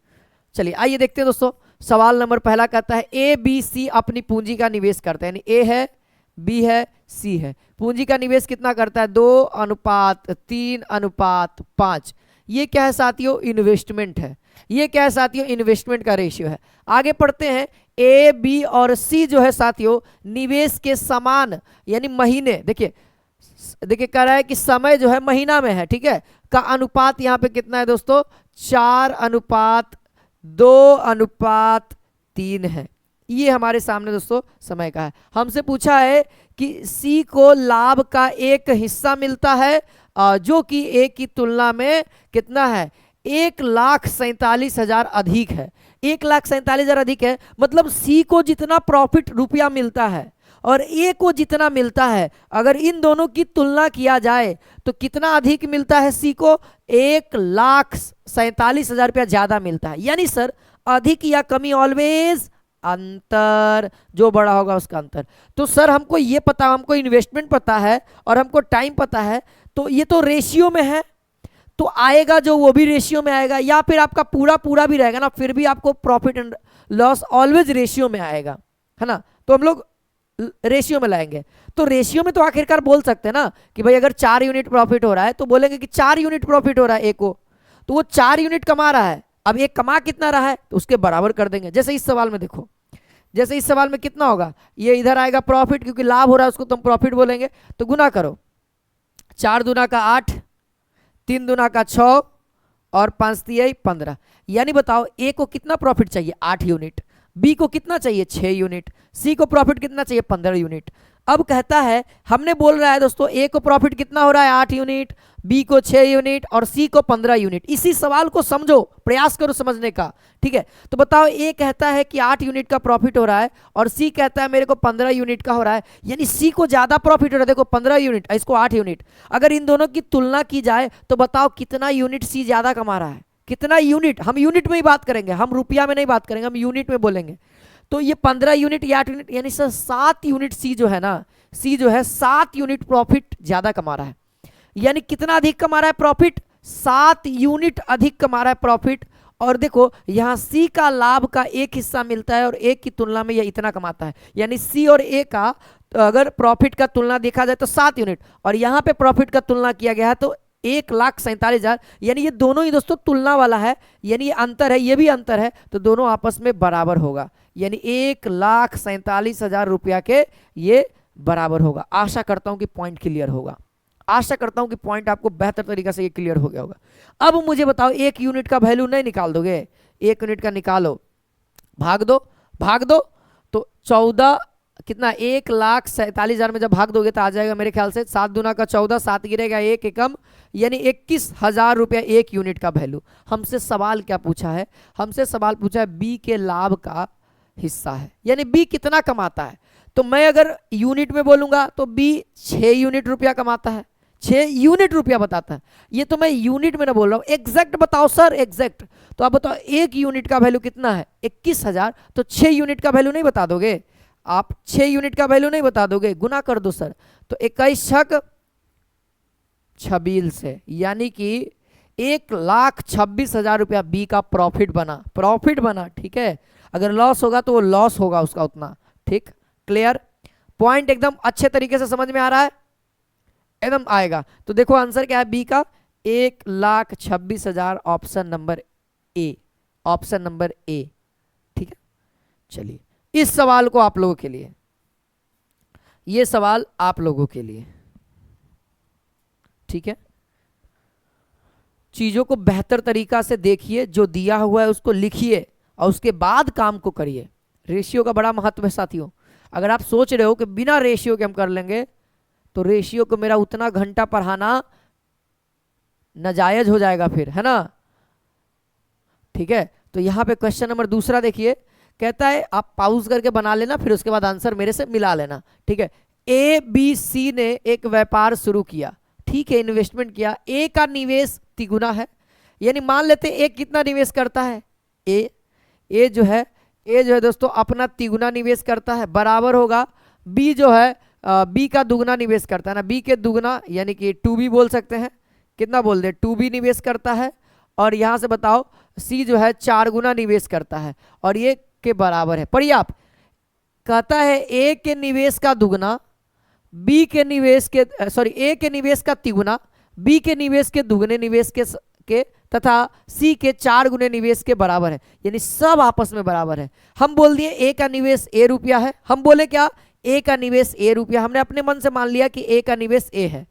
चलिए आइए देखते हैं दोस्तों। सवाल नंबर पहला कहता है ए बी सी अपनी पूंजी का निवेश करते हैं, यानी ए है, बी है, सी है। पूंजी का निवेश कितना करता है? 2:3:5। ये क्या है साथियों? इन्वेस्टमेंट है। ये क्या है साथियों? इन्वेस्टमेंट का रेशियो है। आगे पढ़ते हैं। ए बी और सी जो है साथियों निवेश के समान यानी महीने, देखिए देखिए कह रहा है कि समय जो है महीना में है, ठीक है, का अनुपात यहाँ पे कितना है दोस्तों? 4:2:3 है। ये हमारे सामने दोस्तों समय का है। हमसे पूछा है कि सी को लाभ का एक हिस्सा मिलता है जो कि ए की तुलना में कितना है? 1,47,000 अधिक है। 1,47,000 अधिक है, मतलब सी को जितना प्रॉफिट रुपया मिलता है और ए को जितना मिलता है, अगर इन दोनों की तुलना किया जाए तो कितना अधिक मिलता है? सी को 1,47,000 रुपया ज्यादा मिलता है। यानी सर अधिक या कमी ऑलवेज अंतर, जो बड़ा होगा उसका अंतर। तो सर हमको ये पता, हमको इन्वेस्टमेंट पता है और हमको टाइम पता है, तो ये तो रेशियो में है, तो आएगा जो वो भी रेशियो में आएगा, या फिर आपका पूरा पूरा भी रहेगा ना, फिर भी आपको profit and loss always ratio में आएगा, है ना। तो हम लोग रेशियो में लाएंगे। तो रेशियो में तो आखिरकार बोल सकते हैं ना कि भाई अगर 4 यूनिट प्रॉफिट हो रहा है तो बोलेंगे कि 4 यूनिट प्रॉफिट हो रहा है ए को, तो वो 4 यूनिट कमा रहा है। अब एक कमा कितना रहा है तो उसके बराबर कर देंगे। जैसे इस सवाल में देखो, जैसे इस सवाल में कितना होगा? ये इधर आएगा प्रॉफिट, क्योंकि लाभ हो रहा है उसको तो हम प्रॉफिट बोलेंगे। तो गुना करो, 4 दूना का 8, 3 दूना का 6 और 5 तिहाई 15। यानी बताओ ए को कितना प्रॉफिट चाहिए? 8 यूनिट। बी को कितना चाहिए? 6 यूनिट। सी को प्रॉफिट कितना चाहिए? 15 यूनिट। अब कहता है, हमने बोल रहा है दोस्तों ए को प्रॉफिट कितना हो रहा है? 8 यूनिट, बी को 6 यूनिट और सी को 15 यूनिट। इसी सवाल को समझो, प्रयास करो समझने का, ठीक है। तो बताओ ए कहता है कि 8 यूनिट का प्रॉफिट हो रहा है और सी कहता है मेरे को 15 यूनिट का हो रहा है, यानी सी को ज्यादा प्रॉफिट हो रहा है। देखो 15 यूनिट, इसको 8 यूनिट। अगर इन दोनों की तुलना की जाए तो बताओ कितना यूनिट सी ज्यादा कमा रहा है? कितना यूनिट? हम यूनिट में ही बात करेंगे, हम रुपया में नहीं बात करेंगे, हम यूनिट में बोलेंगे। तो ये 15 यूनिट या 8 यूनिट, यानी सर 7 यूनिट सी जो है ना, सी जो है 7 यूनिट प्रॉफिट ज्यादा कमा रहा है। यानी कितना अधिक कमा रहा है प्रॉफिट? 7 यूनिट अधिक कमा रहा है प्रॉफिट। और देखो यहाँ सी का लाभ का एक हिस्सा मिलता है और ए की तुलना में यह इतना कमाता है, यानी सी और ए का अगर प्रॉफिट का तुलना देखा जाए तो 7 यूनिट, और यहाँ पे प्रॉफिट का तुलना किया गया है तो 1,47,000। यानी ये दोनों ही दोस्तों तुलना वाला है, यानी ये अंतर है, ये भी अंतर है, तो दोनों आपस में बराबर होगा, यानी 1,47,000 रुपया के ये बराबर होगा। आशा करता हूं कि पॉइंट क्लियर होगा, आशा करता हूं कि पॉइंट आपको बेहतर तरीके से ये क्लियर हो गया होगा। अब मुझे बताओ, 1 यूनिट का वैल्यू नहीं निकाल दोगे? 1 यूनिट का निकालो, भाग दो, भाग दो, तो 14 कितना? 1,47,000 में जब भाग दोगे तो आ जाएगा मेरे ख्याल से 7 दूना का 14, 7 गिरेगा 1 एकम, यानी 21,000 रुपया 1 यूनिट का वैल्यू। हमसे सवाल क्या पूछा है? हमसे सवाल पूछा है बी के लाभ का हिस्सा है, यानी बी कितना कमाता है। तो मैं अगर यूनिट में बोलूंगा तो बी 6 यूनिट रुपया कमाता है, 6 यूनिट रुपया बताता है। ये तो मैं यूनिट में ना बोल रहा हूँ, एग्जैक्ट बताओ सर, एग्जैक्ट। तो आप बताओ 1 यूनिट का वैल्यू कितना है? 21,000। तो 6 यूनिट का वैल्यू नहीं बता दोगे आप? 6 यूनिट का वैल्यू नहीं बता दोगे? गुना कर दो सर, तो 21 छक 26 से, यानी कि 1,26,000 रुपया बी का प्रॉफिट बना, प्रॉफिट बना, ठीक है। अगर लॉस होगा तो वो लॉस होगा उसका उतना, ठीक, क्लियर। पॉइंट एकदम अच्छे तरीके से समझ में आ रहा है? एकदम आएगा। तो देखो आंसर क्या है बी का? 1,26,000, option number A, option number A, ठीक है। चलिए इस सवाल को आप लोगों के लिए, ये सवाल आप लोगों के लिए, ठीक है। चीजों को बेहतर तरीका से देखिए, जो दिया हुआ है उसको लिखिए और उसके बाद काम को करिए। रेशियो का बड़ा महत्व है साथियों। अगर आप सोच रहे हो कि बिना रेशियो के हम कर लेंगे तो रेशियो को मेरा उतना घंटा पढ़ाना नाजायज हो जाएगा फिर, है ना, ठीक है। तो यहां पे क्वेश्चन नंबर दूसरा देखिए, कहता है आप पॉज करके बना लेना, फिर उसके बाद आंसर मेरे से मिला लेना, ठीक है। ए बी सी ने एक व्यापार शुरू किया, ठीक है, इन्वेस्टमेंट किया। ए का निवेश तिगुना है, यानी मान लेते ए कितना निवेश करता है? ए जो है दोस्तों अपना तिगुना निवेश करता है, बराबर होगा बी जो है बी का दुगना निवेश करता है ना, बी के दुगना, यानी कि 2b बोल सकते हैं। कितना बोल दे? 2b निवेश करता है, और यहां से बताओ सी जो है 4 गुना निवेश करता है और ये के बराबर है। पढ़िए आप, कहता है ए के निवेश का दुगना, बी के निवेश के ए के निवेश का तिगुना, बी के निवेश के दुगने निवेश के तथा सी के 4 गुने निवेश के बराबर है, यानी सब आपस में बराबर है। हम बोल दिए ए का निवेश ए रुपया है, हम बोले क्या, ए का निवेश ए रुपया, हमने अपने मन से मान लिया कि ए का निवेश ए है,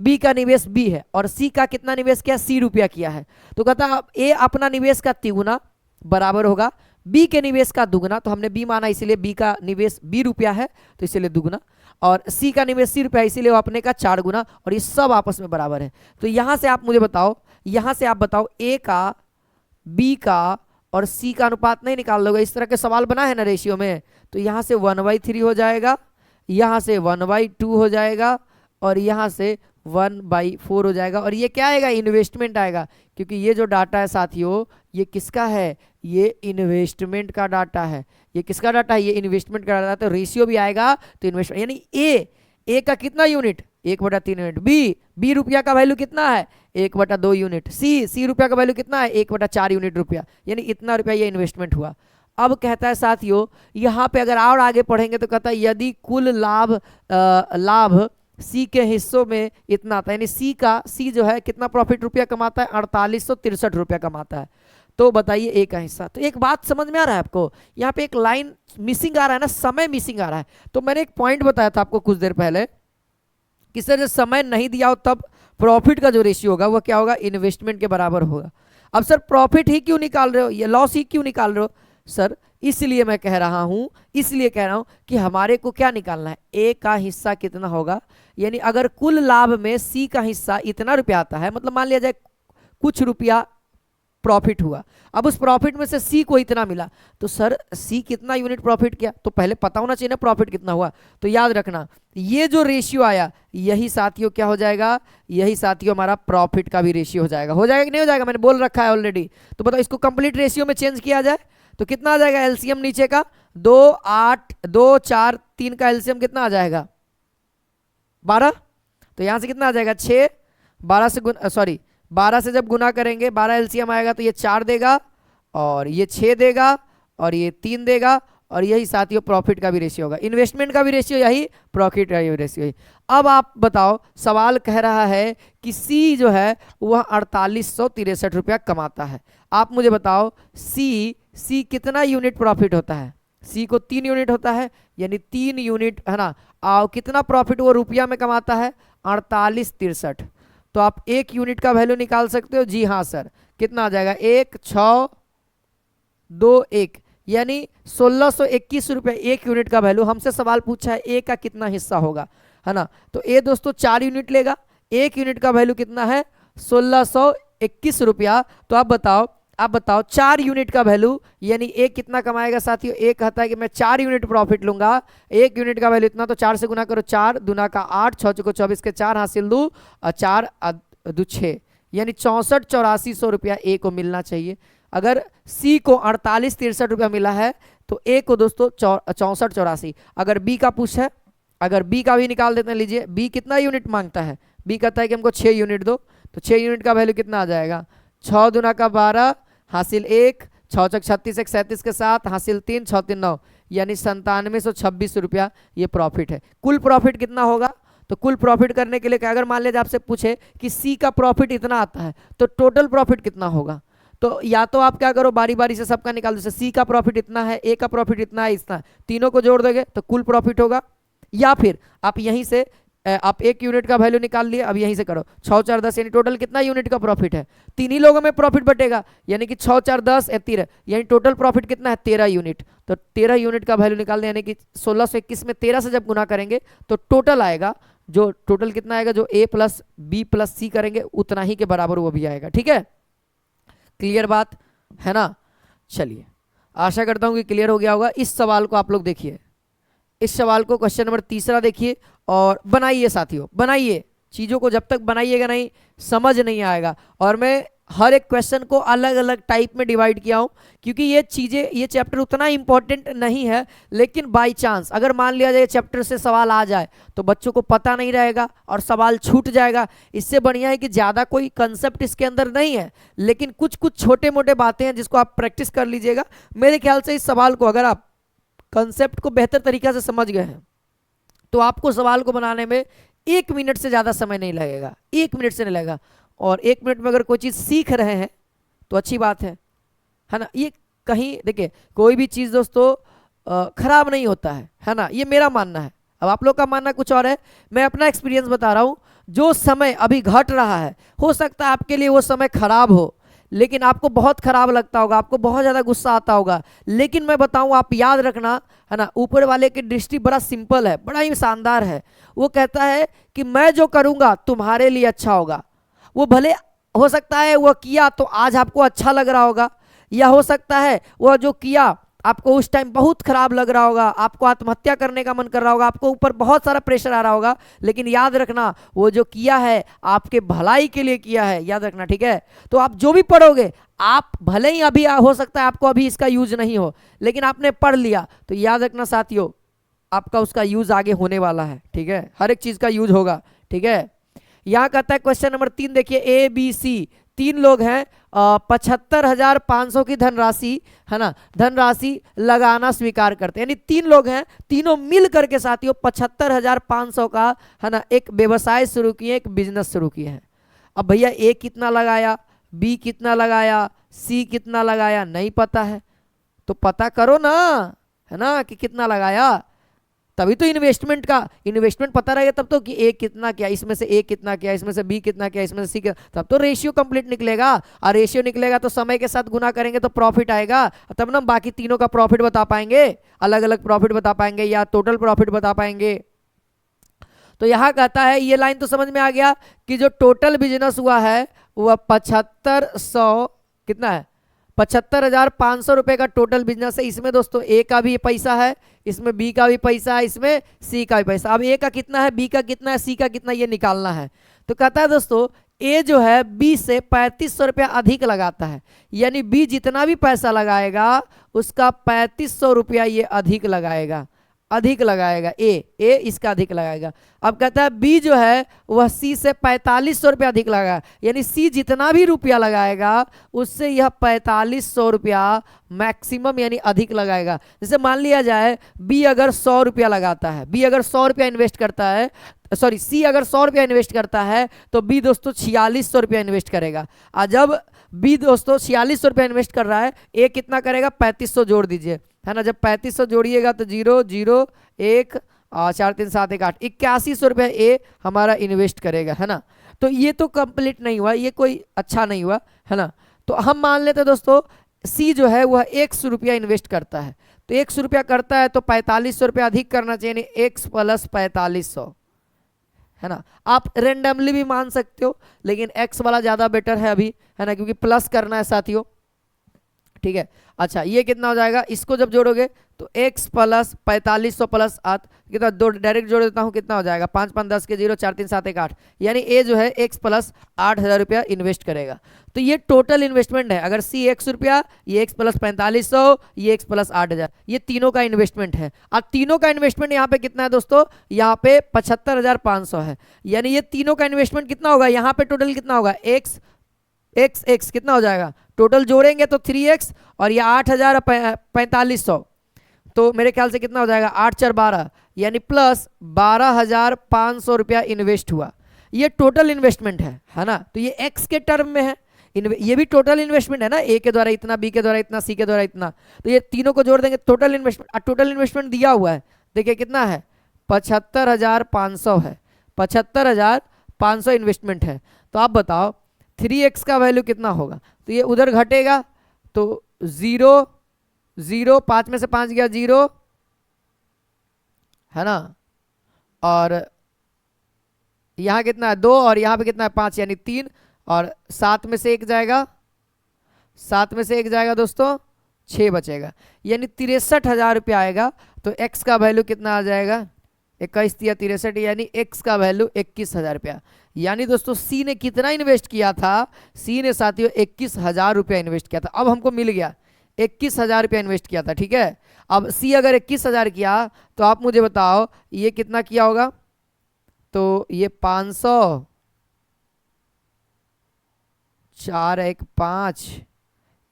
बी का निवेश बी है और सी का कितना निवेश किया, सी रुपया किया है। तो कहता ए अपना निवेश का तिगुना बराबर होगा बी के निवेश का दुगना, तो हमने बी माना इसीलिए बी का निवेश बी रुपया है तो इसीलिए दुगना, और सी का निवेश सी रुपया इसीलिए वो अपने का 4 गुना, और ये सब आपस में बराबर है। तो यहां से आप मुझे बताओ, यहां से आप बताओ ए का, बी का और सी का अनुपात नहीं निकाल लोगे, इस तरह के सवाल बना है ना रेशियो में, तो यहां से 1/3 हो जाएगा, यहां से 1/2 हो जाएगा और यहां से 1/4 हो जाएगा, और ये क्या आएगा, इन्वेस्टमेंट आएगा, क्योंकि ये जो डाटा है साथियों ये किसका है, ये इन्वेस्टमेंट का डाटा है। ये किसका डाटा है, ये इन्वेस्टमेंट का डाटा है, तो रेशियो भी आएगा तो इन्वेस्टमेंट, यानी ए का कितना यूनिट, 1/3 यूनिट, बी रुपया का वैल्यू कितना है, 1/2 यूनिट, सी रुपया का वैल्यू कितना है, 1/4 यूनिट रुपया, यानी इतना रुपया ये इन्वेस्टमेंट हुआ। अब कहता है साथियों यहाँ पे अगर और आगे पढ़ेंगे तो कहता है यदि कुल लाभ सी के हिस्सों में इतना आता है, यानी सी जो है कितना प्रॉफिट रुपया कमाता है, 4863 रुपया कमाता है, तो बताइए ए का हिस्सा। तो एक बात समझ में आ रहा है आपको, यहाँ पे एक लाइन मिसिंग आ रहा है ना, समय मिसिंग आ रहा है। तो मैंने एक पॉइंट बताया था आपको कुछ देर पहले कि सर जब समय नहीं दिया हो तब प्रॉफिट का जो रेशियो होगा वो क्या होगा, इन्वेस्टमेंट के बराबर होगा। अब सर प्रॉफिट ही क्यों निकाल रहे हो, या लॉस ही क्यों निकाल रहे हो, सर इसलिए मैं कह रहा हूं कि हमारे को क्या निकालना है, ए का हिस्सा कितना होगा, यानी अगर कुल लाभ में सी का हिस्सा इतना रुपया आता है, मतलब मान लिया जाए कुछ रुपया प्रॉफिट हुआ, अब उस प्रॉफिट में से सी को इतना मिला, तो सर सी कितना यूनिट प्रॉफिट किया, तो पहले पता होना चाहिए ना प्रॉफिट कितना हुआ। तो याद रखना ये जो रेशियो आया यही साथियों क्या हो जाएगा, यही साथियों हमारा प्रॉफिट का भी रेशियो हो जाएगा कि नहीं हो जाएगा, मैंने बोल रखा है ऑलरेडी। तो बताओ इसको कंप्लीट रेशियो में चेंज किया जाए तो कितना आ जाएगा, एलसीएम नीचे का 2 8 2 4 3 का एलसीएम कितना आ जाएगा, 12, तो यहां से कितना आ जाएगा 6, 12 से जब गुना करेंगे 12 एलसीएम आएगा तो ये 4 देगा और ये 6 देगा और ये 3 देगा, और यही साथियों प्रॉफिट का भी रेशियो होगा, इन्वेस्टमेंट का भी रेशियो यही, प्रॉफिट का भी रेशियो यही। अब आप बताओ सवाल कह रहा है कि सी जो है वह 4863 रुपया कमाता है, आप मुझे बताओ सी कितना यूनिट प्रॉफिट होता है, सी को 3 यूनिट होता है, यानी 3 यूनिट है ना, और कितना प्रॉफिट वो रुपया में कमाता है, 4863, तो आप 1 यूनिट का वैल्यू निकाल सकते हो, जी हाँ सर, कितना आ जाएगा 1 6 2 1, यानी 1621 रुपये 1 यूनिट का वैल्यू। हमसे सवाल पूछा है ए का कितना हिस्सा होगा, है ना, तो ए दोस्तों 4 यूनिट लेगा, 1 यूनिट का वैल्यू कितना है 1621 रुपया। तो आप बताओ 4 यूनिट का वैल्यू, यानी एक कितना कमाएगा साथियों, एक कहता है कि मैं 4 यूनिट प्रॉफिट लूंगा, 1 यूनिट का वैल्यू इतना, तो 4 से गुना करो, 4 दूना का 8, 6 चौको 24 के 4 हासिल 2 और 4 2 6, यानी 64-84 रुपया ए को मिलना चाहिए। अगर सी को 48-63 रुपया मिला है तो ए को दोस्तों 64-84। अगर बी का पूछ है, अगर बी का भी निकाल देते हैं, लीजिए बी कितना यूनिट मांगता है, बी कहता है कि हमको 6 यूनिट दो, तो 6 यूनिट का वैल्यू कितना आ जाएगा, 6 दूना का 12 हासिल 1, 6 चौक 36 1 37 के 7 हासिल 3 6 3 9, यानी 9726 रुपया ये प्रॉफिट है। कुल प्रॉफिट कितना होगा, तो कुल प्रॉफिट करने के लिए क्या, अगर मान लीजिए आपसे पूछे कि सी का प्रॉफिट इतना आता है तो टोटल प्रॉफिट कितना होगा, तो या तो आप क्या करो बारी बारी से सबका निकाल दो, जैसे सी का प्रॉफिट इतना है, ए का प्रॉफिट इतना है, इतना, तीनों को जोड़ दोगे तो कुल प्रॉफिट होगा, या फिर आप यहीं से आप 1 यूनिट का वैल्यू निकाल लिए, अब यहीं से करो 6 4 10, यानी टोटल कितना यूनिट का प्रॉफिट है, 3 ही लोगों में प्रॉफिट बटेगा, यानी कि 6 4 10 13, यानी टोटल प्रॉफिट कितना है 13 यूनिट, तो 13 यूनिट का वैल्यू निकाल दें, यानी कि 1621 में 13 से जब गुना करेंगे तो टोटल आएगा, जो टोटल कितना आएगा, जो ए प्लस बी प्लस सी करेंगे उतना ही के बराबर वो भी आएगा। ठीक है, क्लियर बात है ना। चलिए आशा करता हूं कि क्लियर हो गया होगा। इस सवाल को आप लोग देखिए, इस सवाल को क्वेश्चन नंबर 3 देखिए और बनाइए साथियों, बनाइए, चीज़ों को जब तक बनाइएगा नहीं समझ नहीं आएगा। और मैं हर एक क्वेश्चन को अलग अलग टाइप में डिवाइड किया हूं, क्योंकि ये चीजें, ये चैप्टर उतना इंपॉर्टेंट नहीं है, लेकिन बाय चांस अगर मान लिया जाए चैप्टर से सवाल आ जाए तो बच्चों को पता नहीं रहेगा और सवाल छूट जाएगा। इससे बढ़िया है कि ज़्यादा कोई कंसेप्ट इसके अंदर नहीं है, लेकिन कुछ कुछ छोटे मोटे बातें हैं जिसको आप प्रैक्टिस कर लीजिएगा। मेरे ख्याल से इस सवाल को अगर आप कंसेप्ट को बेहतर तरीका से समझ गए हैं तो आपको सवाल को बनाने में 1 मिनट से ज़्यादा समय नहीं लगेगा, 1 मिनट से नहीं लगेगा। और 1 मिनट में अगर कोई चीज़ सीख रहे हैं तो अच्छी बात है ना। ये कहीं देखिए, कोई भी चीज़ दोस्तों खराब नहीं होता है ना, ये मेरा मानना है। अब आप लोग का मानना कुछ और है, मैं अपना एक्सपीरियंस बता रहा हूँ। जो समय अभी घट रहा है, हो सकता है आपके लिए वो समय खराब हो, लेकिन आपको बहुत खराब लगता होगा, आपको बहुत ज़्यादा गुस्सा आता होगा, लेकिन मैं बताऊँ, आप याद रखना है ना, ऊपर वाले की दृष्टि बड़ा सिंपल है, बड़ा ही शानदार है। वो कहता है कि मैं जो करूँगा तुम्हारे लिए अच्छा होगा। वो भले हो सकता है वो किया तो आज आपको अच्छा लग रहा होगा, या हो सकता है वह जो किया आपको उस टाइम बहुत खराब लग रहा होगा, आपको आत्महत्या करने का मन कर रहा होगा, आपको ऊपर बहुत सारा प्रेशर आ रहा होगा, लेकिन याद रखना वो जो किया है आपके भलाई के लिए किया है, याद रखना, ठीक है। तो आप जो भी पढ़ोगे, आप भले ही अभी हो सकता है आपको अभी इसका यूज नहीं हो, लेकिन आपने पढ़ लिया तो याद रखना साथियों, आपका उसका यूज आगे होने वाला है, ठीक है। हर एक चीज का यूज होगा, ठीक है। यहां कहता है क्वेश्चन नंबर 3 देखिए, ए बी सी 3 लोग हैं, 75,500 की धनराशि है ना, धनराशि लगाना स्वीकार करते हैं। यानी 3 लोग हैं, तीनों मिल करके साथियों 75,500 का है ना एक व्यवसाय शुरू किए, एक बिजनेस शुरू किए हैं। अब भैया ए कितना लगाया, बी कितना लगाया, सी कितना लगाया, नहीं पता है, तो पता करो ना, है ना, कि कितना लगाया, तभी तो इन्वेस्टमेंट पता रहेगा, तब तो कि ए कितना किया, इसमें से ए कितना किया, इसमें से बी कितना किया, इसमें से सी कितना, तब तो रेशियो कंप्लीट निकलेगा। और रेशियो निकलेगा तो समय के साथ गुना करेंगे तो प्रॉफिट आएगा, तब ना बाकी तीनों का प्रॉफिट बता पाएंगे, अलग अलग प्रॉफिट बता पाएंगे या टोटल प्रॉफिट बता पाएंगे। तो यहां कहता है, ये लाइन तो समझ में आ गया कि जो टोटल बिजनेस हुआ है वह 7500 कितना है, 75,500 रुपए का टोटल बिजनेस है। इसमें दोस्तों ए का भी पैसा है, इसमें बी का भी पैसा है, इसमें सी का भी पैसा। अब ए का कितना है, बी का कितना है, सी का कितना, ये निकालना है। तो कहता है दोस्तों, ए जो है बी से 3500 रुपया अधिक लगाता है, यानी बी जितना भी पैसा लगाएगा उसका 3500 रुपया ये अधिक लगाएगा, ए इसका अधिक लगाएगा। अब कहता है बी जो है वह सी से 4500 रुपया अधिक लगाएगा, यानी सी जितना भी रुपया लगाएगा उससे यह 4500 रुपया मैक्सिमम यानी अधिक लगाएगा। जैसे मान लिया जाए बी अगर 100 रुपया लगाता है, बी अगर 100 रुपया इन्वेस्ट करता है, सॉरी सी अगर 100 रुपया इन्वेस्ट करता है तो बी दोस्तों 4600 रुपया इन्वेस्ट करेगा। और जब बी दोस्तों 4600 रुपया इन्वेस्ट कर रहा है, ए कितना करेगा, 3500 जोड़ दीजिए, है ना। जब 3500 जोड़िएगा तो 0 0 1 4 3 7 1 8 8100 रुपया ए हमारा इन्वेस्ट करेगा, है ना। तो ये तो कंप्लीट नहीं हुआ, ये कोई अच्छा नहीं हुआ, है ना। तो हम मान लेते हैं दोस्तों सी जो है वह 100 रुपया इन्वेस्ट करता है, तो 100 रुपया करता है तो 4500 रुपया अधिक करना चाहिए, यानी x प्लस 4500, है ना। आप रेंडमली भी मान सकते हो, लेकिन x वाला ज़्यादा बेटर है अभी, है ना, क्योंकि प्लस करना है साथियों, ठीक है। अच्छा ये कितना हो जाएगा, इसको जब जोड़ोगे तो x प्लस 4500 प्लस 8 कितना, दो डायरेक्ट जोड़ देता हूँ, कितना हो जाएगा 5 5 10 के 0 4 3 7 1 8, यानी ए जो है x प्लस 8000 रुपया इन्वेस्ट करेगा। तो ये टोटल इन्वेस्टमेंट है, अगर सी 100 रुपया, ये x प्लस 4500, ये x प्लस 8000, ये तीनों का इन्वेस्टमेंट है। और तीनों का इन्वेस्टमेंट यहाँ पे कितना है दोस्तों, यहाँ पे 75,500 है, यानी ये तीनों का इन्वेस्टमेंट कितना होगा, यहाँ पे टोटल कितना होगा, x कितना हो जाएगा, टोटल जोड़ेंगे तो 3x और ये 8,4500, तो मेरे ख्याल से कितना हो जाएगा 8 4 12, यानी प्लस 12,500 रुपया इन्वेस्ट हुआ। ये टोटल इन्वेस्टमेंट है ना। तो ये x के टर्म में है, ये भी टोटल इन्वेस्टमेंट है ना, ए के द्वारा इतना, बी के द्वारा इतना, सी के द्वारा इतना, तो ये तीनों को जोड़ देंगे टोटल इन्वेस्टमेंट। टोटल इन्वेस्टमेंट दिया हुआ है, देखिए कितना है 75,500 है, 75,500 इन्वेस्टमेंट है। तो आप बताओ 3x का वैल्यू कितना होगा, तो ये उधर घटेगा तो 0 0, 5 में से 5 गया 0, है ना, और यहाँ कितना है 2 और यहाँ पे कितना है 5 यानी 3, और 7 में से 1 जाएगा, 7 में से 1 जाएगा दोस्तों 6 बचेगा, यानी 63,000 रुपया आएगा। तो x का वैल्यू कितना आ जाएगा, 21 तिया 63, यानी एक्स का वैल्यू 21,000 रुपया। यानी दोस्तों सी ने कितना इन्वेस्ट किया था, सी ने साथियों 21,000 रुपया इन्वेस्ट किया था। अब हमको मिल गया 21,000 रुपया इन्वेस्ट किया था, ठीक है। अब सी अगर 21,000 किया तो आप मुझे बताओ ये कितना किया होगा, तो ये 500, 4 1 5,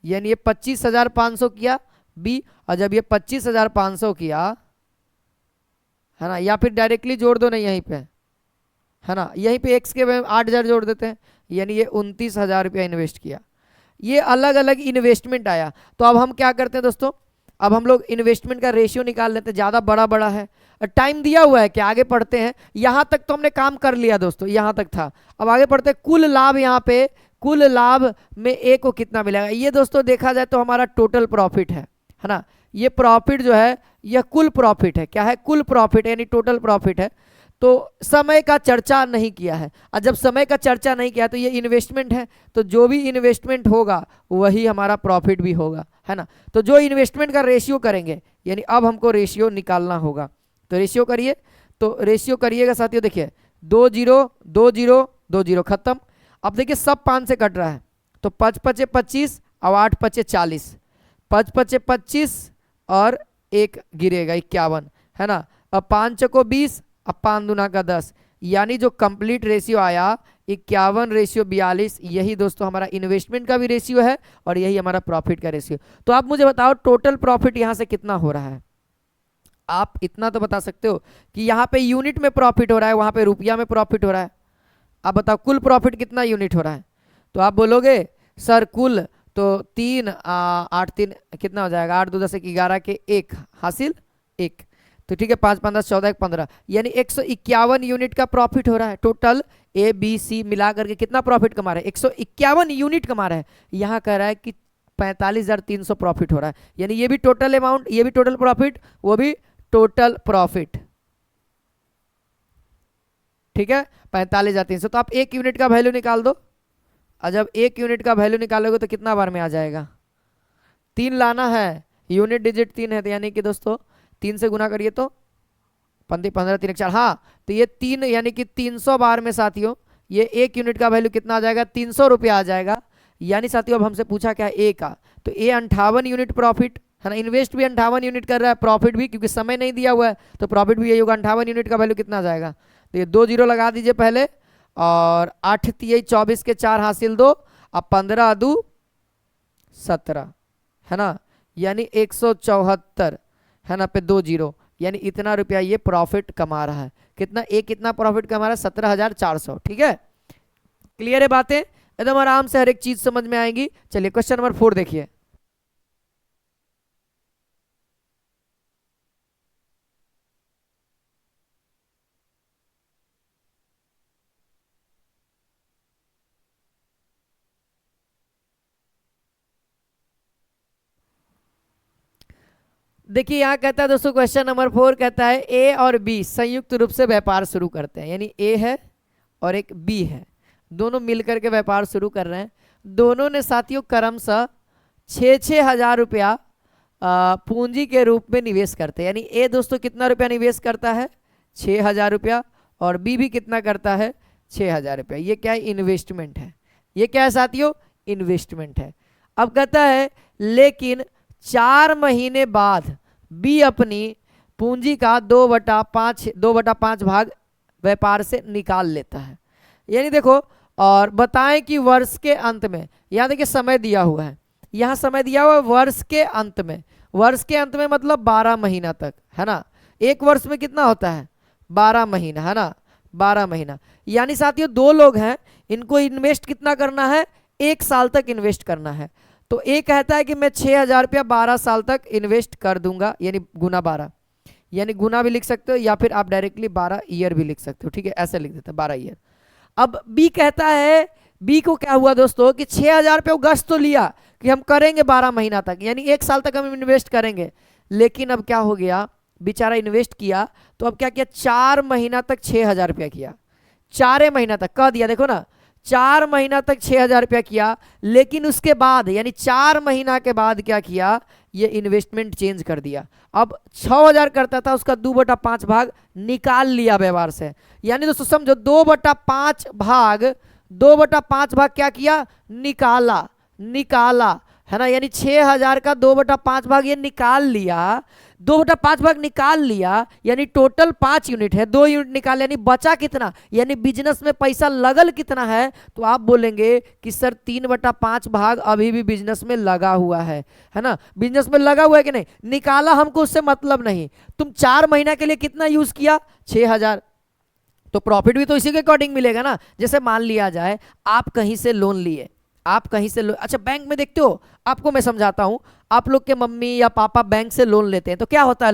यानी ये 25,500 किया बी। और जब ये 25,500 किया, है ना, या फिर डायरेक्टली जोड़ दो, नहीं यहीं पे, है ना, यहीं पे एक्स के 8,000 जोड़ देते हैं, यानी ये 29,000 रुपया इन्वेस्ट किया। ये अलग अलग इन्वेस्टमेंट आया। तो अब हम क्या करते हैं दोस्तों, अब हम लोग इन्वेस्टमेंट का रेशियो निकाल लेते हैं। ज़्यादा बड़ा बड़ा है, टाइम दिया हुआ है कि आगे पढ़ते हैं। यहाँ तक तो हमने काम कर लिया दोस्तों, यहाँ तक था। अब आगे पढ़ते हैं। कुल लाभ, यहाँ पे कुल लाभ में ए को कितना मिलेगा, ये दोस्तों देखा जाए तो हमारा टोटल प्रॉफिट है ना। ये प्रॉफिट जो है यह कुल प्रॉफिट है। क्या है, कुल प्रॉफिट यानी टोटल प्रॉफिट है। तो समय का चर्चा नहीं किया है, और जब समय का चर्चा नहीं किया तो ये इन्वेस्टमेंट है, तो जो भी इन्वेस्टमेंट होगा वही हमारा प्रॉफिट भी होगा, है ना। तो जो इन्वेस्टमेंट का रेशियो करेंगे, यानी अब हमको रेशियो निकालना होगा। तो रेशियो करिए, तो रेशियो करिएगा साथियों। देखिए 2 0 2 0 2 0 खत्म। अब देखिए सब 5 से कट रहा है, तो 5 5 25 और 8 5 40, 5 5 25 और 1 गिरेगा 51, है ना। अब 5 चको 20, अब 5 दूना का 10, यानी जो कंप्लीट रेशियो आया 51:42। यही दोस्तों हमारा इन्वेस्टमेंट का भी रेशियो है और यही हमारा प्रॉफिट का रेशियो। तो आप मुझे बताओ टोटल प्रॉफिट यहाँ से कितना हो रहा है। आप इतना तो बता सकते हो कि यहाँ पे यूनिट में प्रॉफिट हो रहा है, वहाँ पे रुपया में प्रॉफिट हो रहा है। अब बताओ कुल प्रॉफिट कितना यूनिट हो रहा है। तो आप बोलोगे सर कुल तो 3 8 3 कितना हो जाएगा, 8 2 10 11 के 1 हासिल 1, तो ठीक है 5 5 10 14 15, यानी 151 यूनिट का प्रॉफिट हो रहा है। टोटल ए बी सी मिला करके कितना प्रॉफिट कमा रहे हैं, 151 यूनिट कमा रहे हैं। यहाँ कह रहा है कि 45,300 प्रॉफिट हो रहा है, यानी ये भी टोटल अमाउंट, ये भी टोटल प्रॉफिट, वो भी टोटल प्रॉफिट, ठीक है 45,300। तो आप 1 यूनिट का वैल्यू निकाल दो, और जब 1 यूनिट का वैल्यू निकालोगे तो कितना बार में आ जाएगा, 3 लाना है, यूनिट डिजिट 3 है, तो यानी कि दोस्तों 3 से गुना करिए तो 15 3 4, हाँ, तो ये 3 यानी कि 300 बार में साथियों ये 1 यूनिट का वैल्यू कितना आ जाएगा, 300 रुपया आ जाएगा। यानी साथियों अब हमसे पूछा क्या है ए का, तो ए 58 यूनिट प्रॉफिट, है ना। इन्वेस्ट भी 58 यूनिट कर रहा है, प्रॉफिट भी, क्योंकि समय नहीं दिया हुआ है तो प्रॉफिट भी यही होगा। 58 यूनिट का वैल्यू कितना आ जाएगा, तो ये 2 0 लगा दीजिए पहले, और 8 3 24 के 4 हासिल 2, अब 15 2 17, है ना, यानी 174, है ना, पे 2 0, यानी इतना रुपया ये प्रॉफिट कमा रहा है। कितना, एक कितना प्रॉफिट कमा रहा है, 17,400, ठीक है। क्लियर है बातें, एकदम आराम से हर एक चीज समझ में आएगी। चलिए क्वेश्चन नंबर 4 देखिए। देखिए यहाँ कहता है दोस्तों, क्वेश्चन नंबर 4 कहता है ए और बी संयुक्त रूप से व्यापार शुरू करते हैं, यानी ए है और एक बी है, दोनों मिलकर के व्यापार शुरू कर रहे हैं। दोनों ने साथियों क्रमशः 6-6 हजार रुपया पूंजी के रूप में निवेश करते हैं। यानी ए दोस्तों कितना रुपया निवेश करता है, 6,000 रुपया, और बी भी कितना करता है, 6,000 रुपया। ये क्या है, इन्वेस्टमेंट है। ये क्या है साथियों, इन्वेस्टमेंट है। अब कहता है लेकिन 4 महीने बाद बी अपनी पूंजी का 2/5 भाग व्यापार से निकाल लेता है। यानी देखो, और बताएं कि वर्ष के अंत में, यहाँ देखिए समय दिया हुआ है, यहाँ समय दिया हुआ है वर्ष के अंत में। वर्ष के अंत में मतलब 12 महीना तक, है ना। एक वर्ष में कितना होता है, 12 महीना, है ना, 12 महीना। यानी साथियों 2 लोग हैं, इनको इन्वेस्ट कितना करना है, 1 साल तक इन्वेस्ट करना है। तो ए कहता है कि मैं 6,000 रुपया 12 साल तक इन्वेस्ट कर दूंगा, यानी गुना 12, यानी गुना भी लिख सकते हो या फिर आप डायरेक्टली 12 ईयर भी लिख सकते हो, ठीक है, ऐसे लिख देते हैं 12 ईयर। अब बी कहता है, बी को क्या हुआ दोस्तों कि 6,000 रुपये गश्त तो लिया कि हम करेंगे 12 महीना तक, यानी 1 साल तक हम इन्वेस्ट करेंगे। लेकिन अब क्या हो गया, बेचारा इन्वेस्ट किया तो अब क्या किया, 4 महीना तक 6,000 रुपया किया, 4 महीना तक कह दिया, देखो ना 4 महीना तक 6,000 रुपया किया, लेकिन उसके बाद यानी 4 महीना के बाद क्या किया, ये इन्वेस्टमेंट चेंज कर दिया। अब 6,000 करता था, उसका 2/5 भाग निकाल लिया व्यवहार से। यानी दोस्तों समझो 2/5 भाग, 2/5 भाग क्या किया, निकाला, निकाला, है ना। यानी 6,000 का 2/5 भाग ये निकाल लिया, 2/5 भाग निकाल लिया, यानी टोटल 5 यूनिट है, 2 यूनिट निकाल, यानी बचा कितना, यानी बिजनेस में पैसा लगल कितना है, तो आप बोलेंगे कि सर 3/5 भाग अभी भी बिजनेस में लगा हुआ है ना। बिजनेस में लगा हुआ है कि नहीं, निकाला, हमको उससे मतलब नहीं। तुम 4 महीना के लिए कितना यूज किया, 6,000, तो प्रॉफिट भी तो इसी के अकॉर्डिंग मिलेगा ना। जैसे मान लिया जाए आप कहीं से लोन लिए, आप कहीं से अच्छा बैंक में देखते हो, आपको मैं समझाता हूं, आप लोग के मम्मी या पापा बैंक से लोन लेते हैं तो क्या होता है,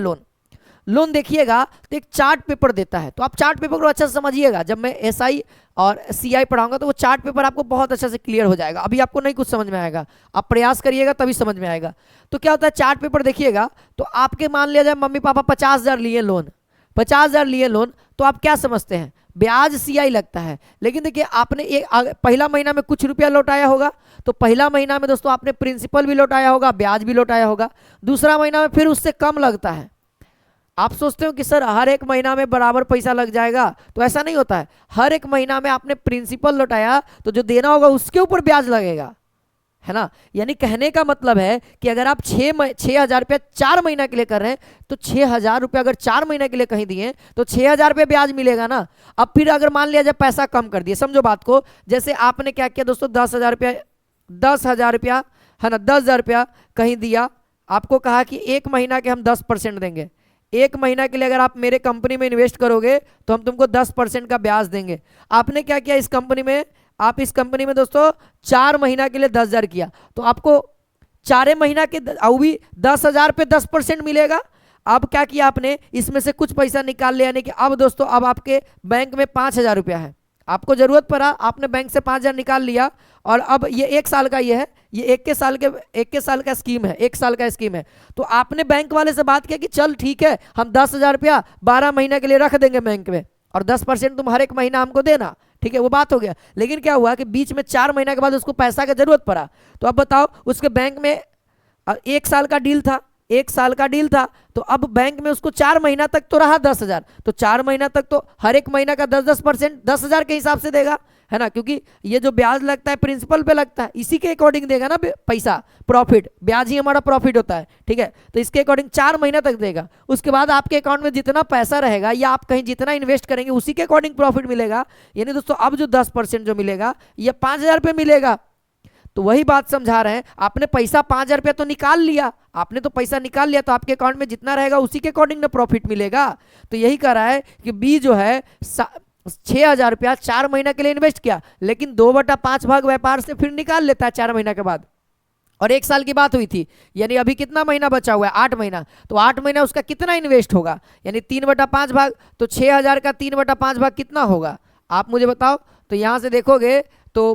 लोन देखिएगा तो एक चार्ट पेपर देता है, तो आप चार्ट पेपर को अच्छा से समझिएगा। जब मैं एसआई और सीआई पढ़ाऊंगा तो वो चार्ट पेपर आपको बहुत अच्छा से क्लियर हो जाएगा, अभी आपको नहीं कुछ समझ में आएगा, आप प्रयास करिएगा तभी समझ में आएगा। तो क्या होता है, चार्ट पेपर देखिएगा तो आपके मान लिया जाए मम्मी पापा 50,000 लिए लोन, 50,000 लिए लोन, तो आप क्या समझते हैं, ब्याज सीआई लगता है। लेकिन देखिए आपने एक पहला महीना में कुछ रुपया लौटाया होगा, तो पहला महीना में दोस्तों आपने प्रिंसिपल भी लौटाया होगा, ब्याज भी लौटाया होगा। दूसरा महीना में फिर उससे कम लगता है। आप सोचते हो कि सर हर एक महीना में बराबर पैसा लग जाएगा, तो ऐसा नहीं होता है। हर एक महीना में आपने प्रिंसिपल लौटाया तो जो देना होगा उसके ऊपर ब्याज लगेगा, है ना। यानी कहने का मतलब है कि अगर आप 6,000 रुपया 4 महीना के लिए कर रहे हैं, तो 6,000 रुपया अगर 4 महीने के लिए कहीं दिए तो 6,000 रुपया ब्याज मिलेगा ना। अब फिर अगर मान लिया जाए पैसा कम कर दिए, समझो बात को, जैसे आपने क्या किया दोस्तों, 10,000 रुपया, 10,000 रुपया, है ना, 10,000 रुपया कहीं दिया, आपको कहा कि 1 महीना के हम 10% देंगे, 1 महीना के लिए अगर आप मेरे कंपनी में इन्वेस्ट करोगे तो हम तुमको 10% का ब्याज देंगे। आपने क्या किया इस कंपनी में, आप इस कंपनी में दोस्तों 4 महीना के लिए 10,000 किया, तो आपको 4 महीना के भी 10,000 पे 10% मिलेगा। अब क्या किया आपने, इसमें से कुछ पैसा निकाल लिया, यानी कि अब दोस्तों अब आपके बैंक में 5,000 रुपया है, आपको जरूरत पड़ा, आपने बैंक से 5,000 निकाल लिया, और अब ये 1 साल का ये है, ये 1 साल का स्कीम है, 1 साल का स्कीम है। तो आपने बैंक वाले से बात किया कि चल ठीक है, हम 10,000 रुपया 12 महीने के लिए रख देंगे बैंक में, और 10% तुम हर एक महीना हमको देना, ठीक है, वो बात हो गया। लेकिन क्या हुआ कि बीच में 4 महीने के बाद उसको पैसा की जरूरत पड़ा, तो अब बताओ उसके बैंक में 1 साल का डील था, 1 साल का डील था, तो अब बैंक में उसको 4 महीना तक तो रहा 10,000, तो 4 महीना तक तो हर एक महीना का 10% 10,000 के हिसाब से देगा, है ना, क्योंकि ये जो ब्याज लगता है प्रिंसिपल पे लगता है, इसी के अकॉर्डिंग देगा ना पैसा, प्रॉफिट, ब्याज ही हमारा प्रॉफिट होता है, ठीक है। तो इसके अकॉर्डिंग 4 महीना तक देगा, उसके बाद आपके अकाउंट में जितना पैसा रहेगा या आप कहीं जितना इन्वेस्ट करेंगे उसी के अकॉर्डिंग प्रॉफिट मिलेगा। यानी दोस्तों अब जो 10% जो मिलेगा ये 5,000 रुपये मिलेगा। तो वही बात समझा रहे हैं, आपने पैसा 5,000 रुपया तो निकाल लिया, आपने तो पैसा निकाल लिया, तो आपके अकाउंट में जितना रहेगा उसी के अकॉर्डिंग ना प्रॉफिट मिलेगा। तो यही कह रहा है कि बी जो है 6,000 रुपया 4 महीना के लिए इन्वेस्ट किया, लेकिन 2/5 भाग व्यापार से फिर निकाल लेता है 4 महीना के बाद, और 1 साल की बात हुई थी, यानी अभी कितना महीना बचा हुआ है, 8 महीना, तो 8 महीना उसका कितना इन्वेस्ट होगा, यानी 3/5 भाग, तो 6,000 का 3/5 भाग कितना होगा, आप मुझे बताओ। तो यहाँ से देखोगे तो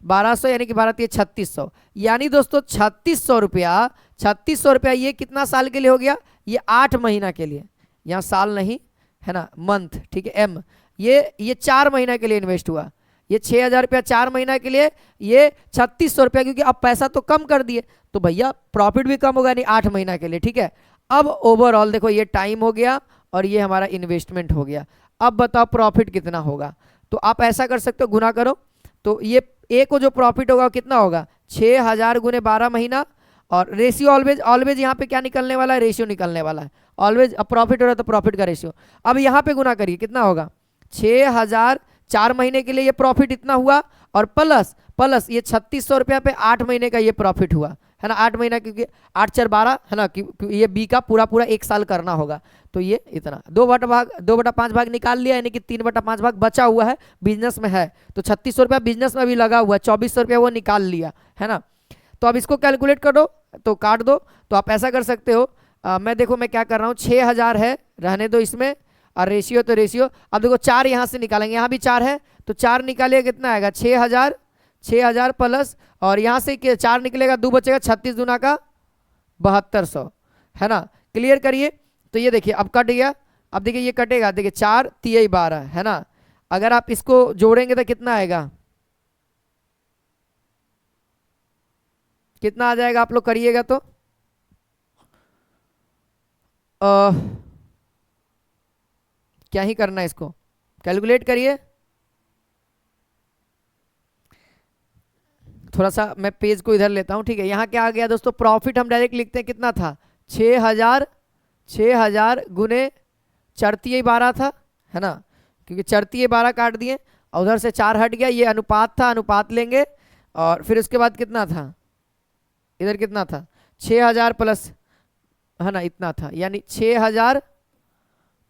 1200 यानी कि 12 3600, यानी दोस्तों 3600 रुपया, 3600 रुपया ये कितना साल के लिए हो गया, ये 8 महीना के लिए, यहाँ साल नहीं है ना, मंथ, ठीक है, एम, ये 4 महीना के लिए इन्वेस्ट हुआ, ये 6,000 रुपया 4 महीना के लिए, ये 3600 रुपया, क्योंकि अब पैसा तो कम कर दिए तो भैया प्रॉफिट भी कम होगा, नहीं 8 महीना के लिए, ठीक है। अब ओवरऑल देखो ये टाइम हो गया और ये हमारा इन्वेस्टमेंट हो गया। अब बताओ प्रॉफिट कितना होगा, तो आप ऐसा कर सकते हो, गुना करो, तो ये ए को जो प्रॉफिट होगा कितना होगा, 6,000 गुने 12 महीना, और रेशियो ऑलवेज यहाँ पे क्या निकलने वाला है, रेशियो निकलने वाला है, ऑलवेज अब प्रॉफिट हो रहा है तो प्रॉफिट का रेशियो। अब यहाँ पे गुना करिए कितना होगा, 6,000 4 महीने के लिए ये प्रॉफिट इतना हुआ, और प्लस ये 3600 रुपया पे 8 महीने का ये प्रॉफिट हुआ, है ना, 8 महीना, क्योंकि 8 4 12 है ना, ये बी का पूरा 1 साल करना होगा, तो ये इतना 2/5 भाग निकाल लिया, यानी कि 3/5 भाग बचा हुआ है, बिजनेस में है, तो 3600 रुपया बिजनेस में भी लगा हुआ है, 2400 रुपया वो निकाल लिया, है ना। तो अब इसको कैलकुलेट कर दो, तो काट दो, तो आप ऐसा कर सकते हो, मैं देखो मैं क्या कर रहा हूँ, 6,000 है, रहने दो इसमें, और रेशियो तो रेशियो, अब देखो 4 यहाँ से निकालेंगे, यहाँ भी 4 है, तो 4 निकालिए कितना आएगा, 6,000 प्लस, और यहाँ से 4 निकलेगा, 2 बचेगा, 36 दूना का 7200, है ना। क्लियर करिए, तो ये देखिए अब कट गया, अब देखिए ये कटेगा, देखिए 4 3 12, है ना। अगर आप इसको जोड़ेंगे तो कितना आएगा, कितना आ जाएगा आप लोग करिएगा तो क्या ही करना है, इसको कैलकुलेट करिए। थोड़ा सा मैं पेज को इधर लेता हूं, ठीक है। यहाँ क्या आ गया दोस्तों, प्रॉफिट हम डायरेक्ट लिखते हैं, कितना था 6,000, 6,000 गुने चरतीय 12 था, है ना, क्योंकि चरतीय 12 काट दिए और उधर से 4 हट गया, ये अनुपात था, अनुपात लेंगे। और फिर उसके बाद कितना था, इधर कितना था 6,000 प्लस, है ना, इतना था, यानी 6,000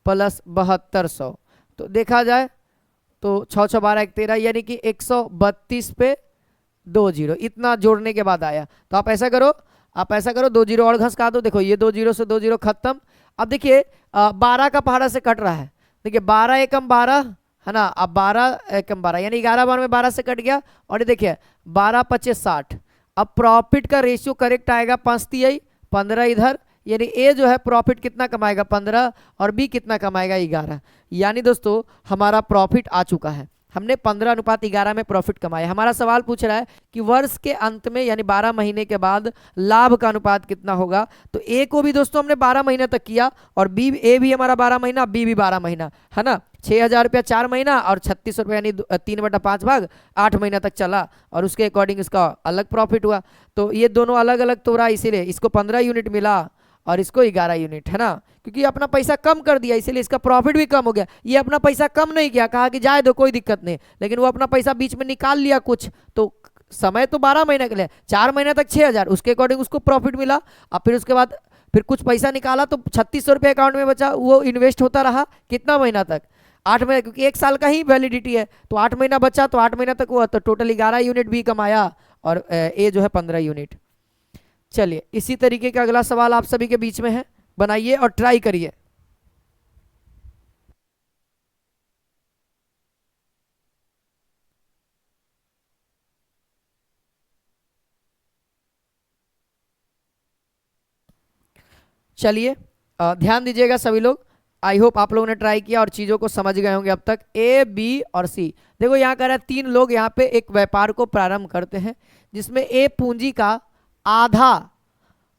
प्लस 7200। तो देखा जाए तो 6 6 12 1 13, यानी कि 132 पे 2 जीरो, इतना जोड़ने के बाद आया। तो आप ऐसा करो, आप ऐसा करो, 2 जीरो और घसका दो, देखो ये 2 जीरो से 2 जीरो खत्म। अब देखिए 12 का पहाड़ा से कट रहा है, देखिए 12 एकम 12, है ना, अब 12 एकम 12 यानी 11 बार में 12 से कट गया। और ये देखिए 12 25 60। अब प्रॉफिट का रेशियो करेक्ट आएगा 5 15 इधर, यानी ए जो है प्रॉफिट कितना कमाएगा 15 और बी कितना कमाएगा 11। यानी दोस्तों हमारा प्रॉफिट आ चुका है, हमने 15:11 में प्रॉफिट कमाया। हमारा सवाल पूछ रहा है कि वर्ष के अंत में यानी 12 महीने के बाद लाभ का अनुपात कितना होगा। तो ए को भी दोस्तों हमने 12 महीने तक किया और बी, ए भी हमारा 12 महीना, बी भी 12 महीना, है ना। 6,000 रुपया 4 महीना और 36 रुपया यानी 3/5 भाग 8 महीना तक चला और उसके अकॉर्डिंग इसका अलग प्रॉफिट हुआ। तो ये दोनों अलग अलग तो रहा, इसीलिए इसको 15 यूनिट मिला और इसको 11 यूनिट, है ना, क्योंकि अपना पैसा कम कर दिया इसीलिए इसका प्रॉफिट भी कम हो गया। ये अपना पैसा कम नहीं किया, कहा कि जाए दो कोई दिक्कत नहीं, लेकिन वो अपना पैसा बीच में निकाल लिया कुछ, तो समय तो 12 महीने के लिए, 4 महीने तक 6,000, उसके अकॉर्डिंग उसको प्रॉफिट मिला। अब फिर उसके बाद फिर कुछ पैसा निकाला तो 3600 रुपये अकाउंट में बचा, वो इन्वेस्ट होता रहा कितना महीना तक, 8 महीना, क्योंकि 1 साल का ही वैलिडिटी है, तो 8 महीना बचा, तो 8 महीना तक हुआ, तो टोटल 11 यूनिट भी कमाया और ए जो है 15 यूनिट। चलिए इसी तरीके का अगला सवाल आप सभी के बीच में है, बनाइए और ट्राई करिए। चलिए ध्यान दीजिएगा सभी लोग, आई होप आप लोगों ने ट्राई किया और चीज़ों को समझ गए होंगे अब तक। ए, बी और सी, देखो यहाँ कह रहा है 3 लोग यहाँ पे एक व्यापार को प्रारंभ करते हैं जिसमें ए पूंजी का आधा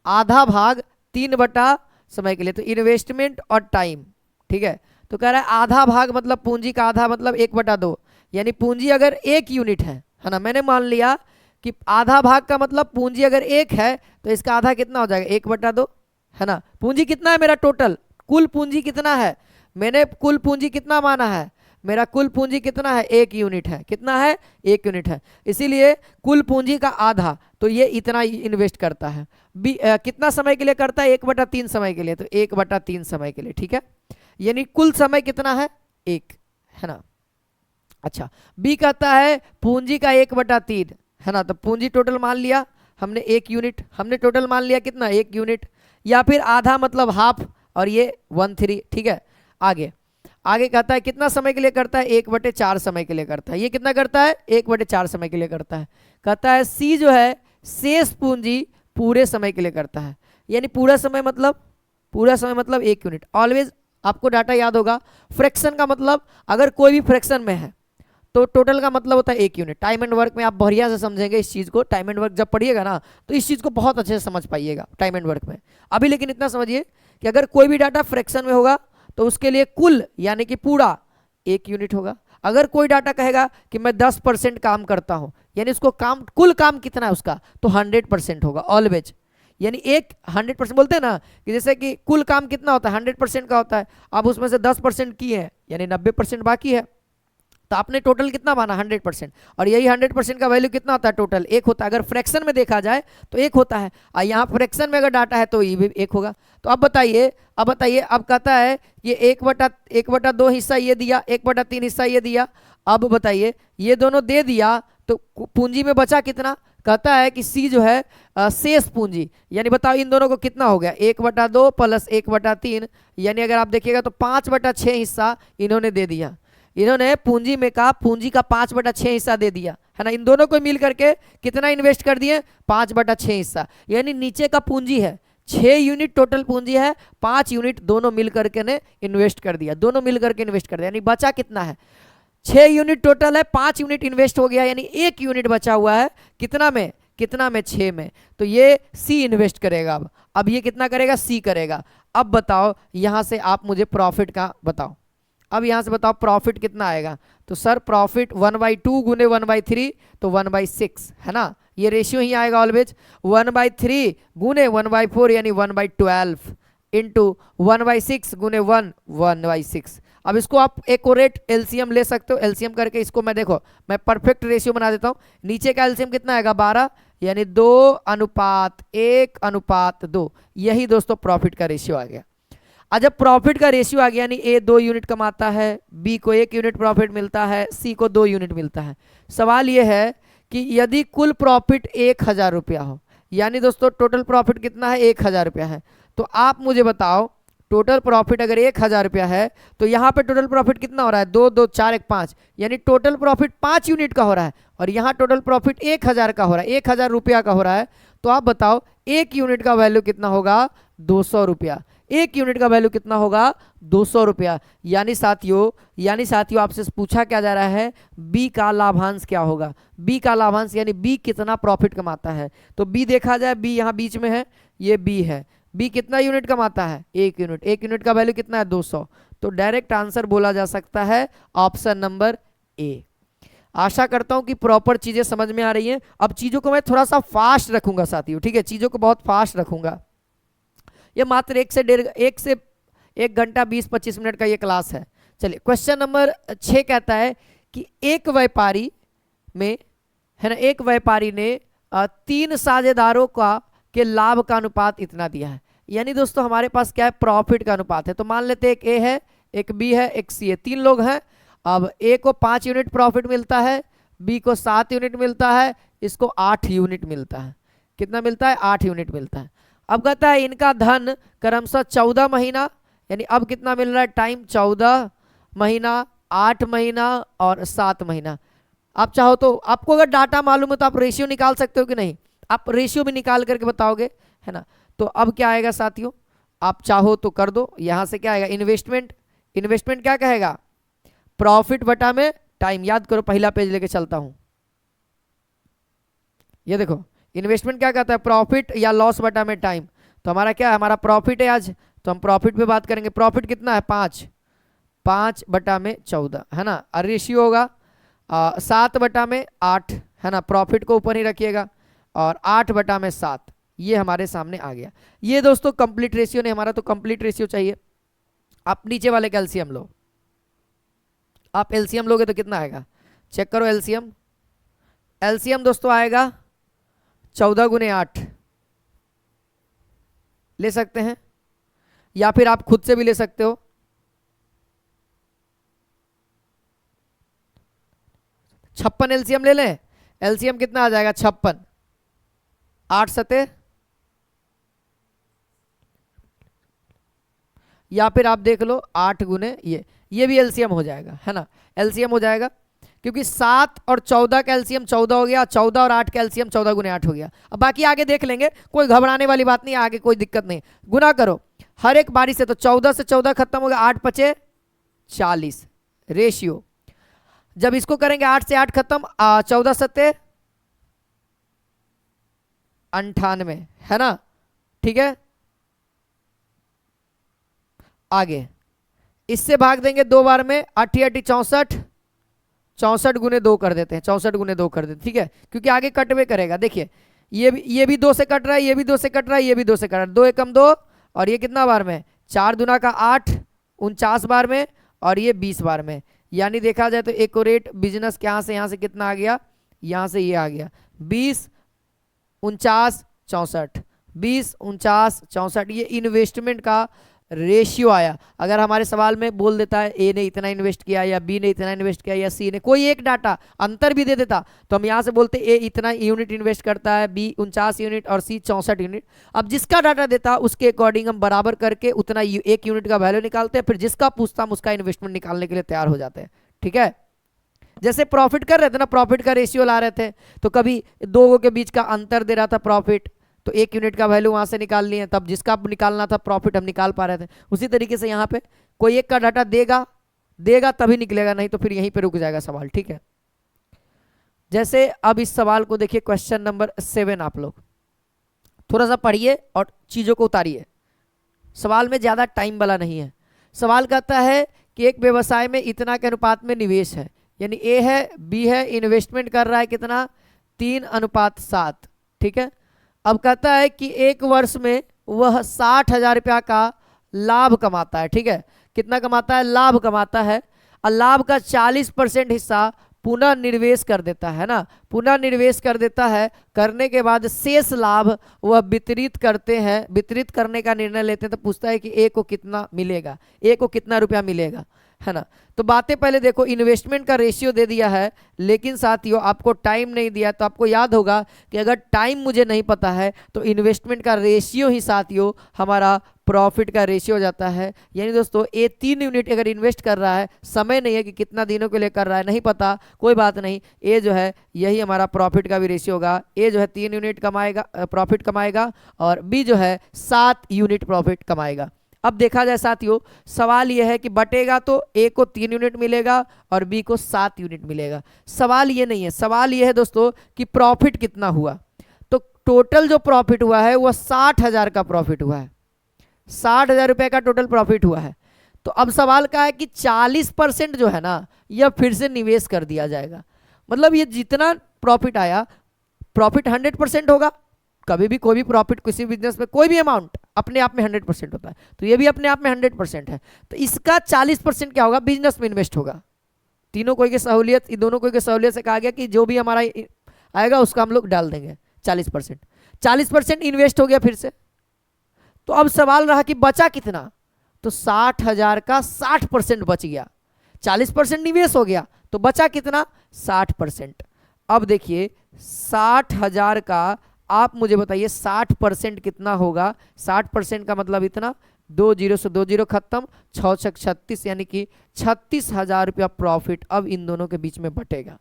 आधा भाग 3 बटा समय के लिए, तो इन्वेस्टमेंट और टाइम, ठीक है। तो कह रहा है आधा भाग मतलब पूंजी का आधा मतलब 1/2, यानी पूंजी अगर 1 यूनिट है ना, मैंने मान लिया कि आधा भाग का मतलब पूंजी अगर 1 है तो इसका आधा कितना हो जाएगा 1/2, है ना। पूंजी कितना है मेरा, टोटल कुल पूंजी कितना है, मैंने कुल पूंजी कितना माना है, मेरा कुल पूंजी कितना है 1 यूनिट है, कितना है 1 यूनिट है, इसीलिए कुल पूंजी का आधा, तो ये इतना इन्वेस्ट करता है। कितना समय के लिए करता है 1/3 समय के लिए, तो 1/3 समय के लिए, ठीक है, यानी कुल समय कितना है 1, है ना। अच्छा बी कहता है पूंजी का 1/3, है ना, तो पूंजी टोटल मान लिया हमने 1 यूनिट, हमने टोटल मान लिया कितना 1 यूनिट, या फिर आधा मतलब हाफ और ये 1/3, ठीक है। आगे आगे कहता है कितना समय के लिए करता है 1/4 समय के लिए करता है, ये कितना करता है 1/4 समय के लिए करता है। कहता है सी जो है शेष पूंजी पूरे समय के लिए करता है, यानी पूरा समय मतलब 1 यूनिट। ऑलवेज आपको डाटा याद होगा, फ्रैक्शन का मतलब अगर कोई भी फ्रैक्शन में है तो टोटल का मतलब होता है 1 यूनिट। टाइम एंड वर्क में आप बढ़िया से समझेंगे इस चीज़ को, टाइम एंड वर्क जब पढ़िएगा ना तो इस चीज़ को बहुत अच्छे से समझ पाइएगा टाइम एंड वर्क में। अभी लेकिन इतना समझिए कि अगर कोई भी डाटा फ्रैक्शन में होगा तो उसके लिए कुल यानी कि पूरा 1 यूनिट होगा। अगर कोई डाटा कहेगा कि मैं 10% काम करता हूँ, यानी उसको कुल काम कितना है उसका, तो 100% होगा ऑलवेज, यानी 100% बोलते हैं ना कि जैसे कि कुल काम कितना होता है 100% का होता है, अब उसमें से 10% किए हैं यानी 90% बाकी है, तो आपने टोटल कितना माना 100%, और यही 100% का वैल्यू कितना होता है टोटल 1 होता है। अगर फ्रैक्शन में देखा जाए तो 1 होता है, और यहाँ फ्रैक्शन में अगर डाटा है तो ये भी 1 होगा। तो अब बताइए अब कहता है ये 1/2 हिस्सा ये दिया, 1/3 हिस्सा ये दिया। अब बताइए ये दोनों दे दिया तो पूंजी में बचा कितना, कहता है कि सी जो है शेष पूंजी, यानी बताओ इन दोनों को कितना हो गया 1/2 प्लस 1/3, यानी अगर आप देखिएगा तो 5/6 हिस्सा इन्होंने दे दिया, इन्होंने पूंजी का 5/6 हिस्सा दे दिया, है ना। इन दोनों को मिल करके कितना इन्वेस्ट कर दिए 5/6 हिस्सा, यानी नीचे का पूंजी है 6 यूनिट टोटल पूंजी है, 5 यूनिट दोनों मिल करके ने इन्वेस्ट कर दिया, दोनों मिल करके इन्वेस्ट कर दिया, यानी बचा कितना है 6 यूनिट टोटल है, 5 यूनिट इन्वेस्ट हो गया, यानी 1 यूनिट बचा हुआ है कितना में कितना में, 6 में। तो ये सी इन्वेस्ट करेगा। अब ये कितना करेगा, सी करेगा। अब बताओ यहां से आप मुझे प्रॉफिट का बताओ। अब यहां से बताओ प्रॉफिट कितना आएगा। तो सर प्रॉफिट 1/2 गुने 1/3 तो 1/6 है ना, ये रेशियो ही आएगा ऑलवेज। 1/3 गुने 1/4 यानी 1/12 इंटू 1/6 गुने 1/6। अब इसको आप एक्यूरेट एलसीएम ले सकते हो। एलसीएम करके इसको मैं देखो मैं परफेक्ट रेशियो बना देता हूं। नीचे का एलसीएम कितना आएगा 12 यानी 2:1:2। यही दोस्तों प्रॉफिट का रेशियो आ गया। अब जब प्रॉफिट का रेशियो आ गया यानी ए 2 यूनिट कमाता है, बी को 1 यूनिट प्रॉफिट मिलता है, सी को 2 यूनिट मिलता है। सवाल यह है कि यदि कुल प्रॉफिट 1000 रुपया हो, यानी दोस्तों टोटल प्रॉफिट कितना है 1000 रुपया है, तो आप मुझे बताओ टोटल प्रॉफिट अगर 1000 रुपया है तो यहाँ पे टोटल प्रॉफिट कितना हो रहा है 2 2 4 1 5 यानी टोटल प्रॉफिट 5 यूनिट का हो रहा है। और यहाँ टोटल प्रॉफिट 1000 का हो रहा है, 1000 रुपया का हो रहा है। तो आप बताओ 1 यूनिट का वैल्यू कितना होगा 200 रुपया। 1 यूनिट का वैल्यू कितना होगा 200 रुपया। यानी साथियों आपसे पूछा क्या जा रहा है बी का लाभांश क्या होगा। बी का लाभांश यानी बी कितना प्रॉफिट कमाता है। तो बी देखा जाए, बी यहाँ बीच में है, ये बी है। बी कितना यूनिट कमाता है 1 यूनिट। 1 यूनिट का वैल्यू कितना है 200। तो डायरेक्ट आंसर बोला जा सकता है ऑप्शन नंबर ए। आशा करता हूं कि प्रॉपर चीजें समझ में आ रही हैं। अब चीजों को मैं थोड़ा सा फास्ट रखूंगा साथियों, ठीक है, चीजों को बहुत फास्ट रखूंगा। ये मात्र 1 घंटा 20-25 मिनट का ये क्लास है। चलिए क्वेश्चन नंबर 6 कहता है कि एक व्यापारी में है ना, एक व्यापारी ने 3 साझेदारों का के लाभ का अनुपात इतना दिया है। यानी दोस्तों हमारे पास क्या है प्रॉफिट का अनुपात है। तो मान लेते हैं एक ए है, एक बी है, एक सी है, 3 लोग हैं। अब ए को 5 यूनिट प्रॉफिट मिलता है, बी को 7 यूनिट मिलता है, इसको 8 यूनिट मिलता है। कितना मिलता है 8 यूनिट मिलता है। अब कहता है इनका धन क्रमशः 14 महीना यानी अब कितना मिल रहा है टाइम 14 महीना, 8 महीना और 7 महीना। आप चाहो तो आपको अगर डाटा मालूम है तो आप रेशियो निकाल सकते हो कि नहीं, आप रेशियो भी निकाल करके बताओगे है ना। तो अब क्या आएगा साथियों, आप चाहो तो कर दो। यहां से क्या आएगा इन्वेस्टमेंट। इन्वेस्टमेंट क्या कहेगा प्रॉफिट बटा में टाइम। याद करो पहला पेज लेके चलता हूं। ये देखो इन्वेस्टमेंट क्या कहता है प्रॉफिट या लॉस बटा में टाइम। तो हमारा क्या है, हमारा प्रॉफिट है आज, तो हम प्रॉफिट पे बात करेंगे। प्रॉफिट कितना है 5 बटा में 14 है ना। और रेशियो होगा 7 बटा में 8 है ना, प्रॉफिट को ऊपर ही रखिएगा, और 8 बटा में 7 ये हमारे सामने आ गया। ये दोस्तों कंप्लीट रेशियो नहीं, हमारा तो कंप्लीट रेशियो चाहिए। आप नीचे वाले का एलसीएम लो। आप एलसीएम लोगे तो कितना आएगा चेक करो। एलसीएम एलसीएम दोस्तों आएगा 14 गुने 8 ले सकते हैं, या फिर आप खुद से भी ले सकते हो। छप्पन एलसीएम ले लें। एलसीएम कितना आ जाएगा 56, 8 सते, या फिर आप देख लो 8 गुने ये भी एलसीएम हो जाएगा है ना। एलसीएम हो जाएगा क्योंकि 7 और 14 का एलसीएम 14 हो गया, 14 और 8 का एलसीएम 14 गुने 8 हो गया। अब बाकी आगे देख लेंगे, कोई घबराने वाली बात नहीं, आगे कोई दिक्कत नहीं। गुना करो हर एक बारी से, तो 14 से 14 खत्म हो गया, 8 पचे 40 रेशियो। जब इसको करेंगे 8 से 8 खत्म, 14 सत्ते 98 है ना, ठीक है। आगे इससे भाग देंगे 2 बार में, 8 8 64, 64 गुने 2 कर देते हैं, 64 गुने 2 कर देते हैं, ठीक है, क्योंकि आगे कटवे करेगा। देखिए ये भी 2 से कट रहा है, ये भी 2 से कट रहा है, ये भी 2 से कट रहा है, 2 एकम 2, और ये कितना बार में 4 दूना का 8 49 बार में, और ये 20 बार में। यानी देखा जाए तो एक्यूरेट बिजनेस यहाँ से कितना आ गया, यहाँ से ये आ गया 20 49 64, 20 49 64, ये इन्वेस्टमेंट का रेशियो आया। अगर हमारे सवाल में बोल देता है ए ने इतना इन्वेस्ट किया, या बी ने इतना इन्वेस्ट किया, या सी ने कोई एक डाटा अंतर भी दे देता, तो हम यहाँ से बोलते ए इतना यूनिट इन्वेस्ट करता है, बी 49 यूनिट और सी 64 यूनिट। अब जिसका डाटा देता उसके अकॉर्डिंग हम बराबर करके उतना 1 यूनिट का वैल्यू निकालते हैं, फिर जिसका पूछता हम उसका इन्वेस्टमेंट निकालने के लिए तैयार हो जाते हैं, ठीक है। जैसे प्रॉफिट कर रहे थे ना, प्रॉफिट का रेशियो ला रहे थे, तो कभी 2 के बीच का अंतर दे रहा था प्रॉफिट, तो 1 यूनिट का वैल्यू वहां से निकाल लिए, तब जिसका निकालना था प्रॉफिट हम निकाल पा रहे थे। उसी तरीके से यहाँ पे कोई एक का डाटा देगा तभी निकलेगा, नहीं तो फिर यहीं पे रुक जाएगा सवाल, ठीक है। जैसे अब इस सवाल को देखिए, क्वेश्चन नंबर 7, आप लोग थोड़ा सा पढ़िए और चीजों को उतारिए। सवाल में ज्यादा टाइम वाला नहीं है। सवाल कहता है कि एक व्यवसाय में इतना के अनुपात में निवेश है, यानी ए है, बी है, इन्वेस्टमेंट कर रहा है कितना, 3:7। ठीक है। अब कहता है कि एक वर्ष में वह 60,000 रुपया का लाभ कमाता है। ठीक है, कितना कमाता है, लाभ कमाता है, और लाभ का 40% हिस्सा पुनः निवेश कर देता है ना, पुनः निवेश कर देता है। करने के बाद शेष लाभ वह वितरित करते हैं, वितरित करने का निर्णय लेते हैं। तो पूछता है कि ए को कितना मिलेगा, ए को कितना रुपया मिलेगा, है ना। तो बातें पहले देखो, इन्वेस्टमेंट का रेशियो दे दिया है, लेकिन साथियों आपको टाइम नहीं दिया। तो आपको याद होगा कि अगर टाइम मुझे नहीं पता है तो इन्वेस्टमेंट का रेशियो ही साथियों हमारा प्रॉफिट का रेशियो हो जाता है। यानी दोस्तों ए 3 यूनिट अगर इन्वेस्ट कर रहा है, समय नहीं है कि कितना दिनों के लिए कर रहा है, नहीं पता, कोई बात नहीं, ए जो है यही हमारा प्रॉफिट का भी रेशियो होगा। ए जो है 3 यूनिट कमाएगा, प्रॉफिट कमाएगा, और बी जो है 7 यूनिट प्रॉफिट कमाएगा। अब देखा जाए साथियों, सवाल यह है कि बटेगा तो ए को 3 यूनिट मिलेगा और बी को 7 यूनिट मिलेगा। सवाल ये नहीं है, सवाल ये है दोस्तों कि प्रॉफिट कितना हुआ। तो टोटल जो प्रॉफिट हुआ है वह 60,000 का प्रॉफिट हुआ है, 60,000 रुपए का टोटल प्रॉफिट हुआ है। तो अब सवाल का है कि 40% जो है ना, यह फिर से निवेश कर दिया जाएगा। मतलब ये जितना प्रॉफिट आया, प्रॉफिट 100% होगा। कभी भी कोई भी प्रॉफिट किसी बिजनेस में, कोई भी अमाउंट अपने आप में 100% होता है, तो ये भी अपने आप में 100% है। तो इसका 40% क्या होगा, बिजनेस में इन्वेस्ट होगा। तीनों कोई की सहूलियत, दोनों कोई की सहूलियत से कहा गया कि जो भी हमारा आएगा उसका हम लोग डाल देंगे 40%। 40% इन्वेस्ट हो गया फिर से। तो अब सवाल रहा कि बचा कितना, तो 60,000 का 60% बच गया। 40% निवेश हो गया तो बचा कितना, 60%। अब देखिए 60,000 का आप मुझे बताइए 60% कितना होगा। 60% का मतलब इतना, 2 जीरो से 2 जीरो खत्म, 6 छक 36, यानी कि 36,000 रुपया प्रॉफिट अब इन दोनों के बीच में बटेगा।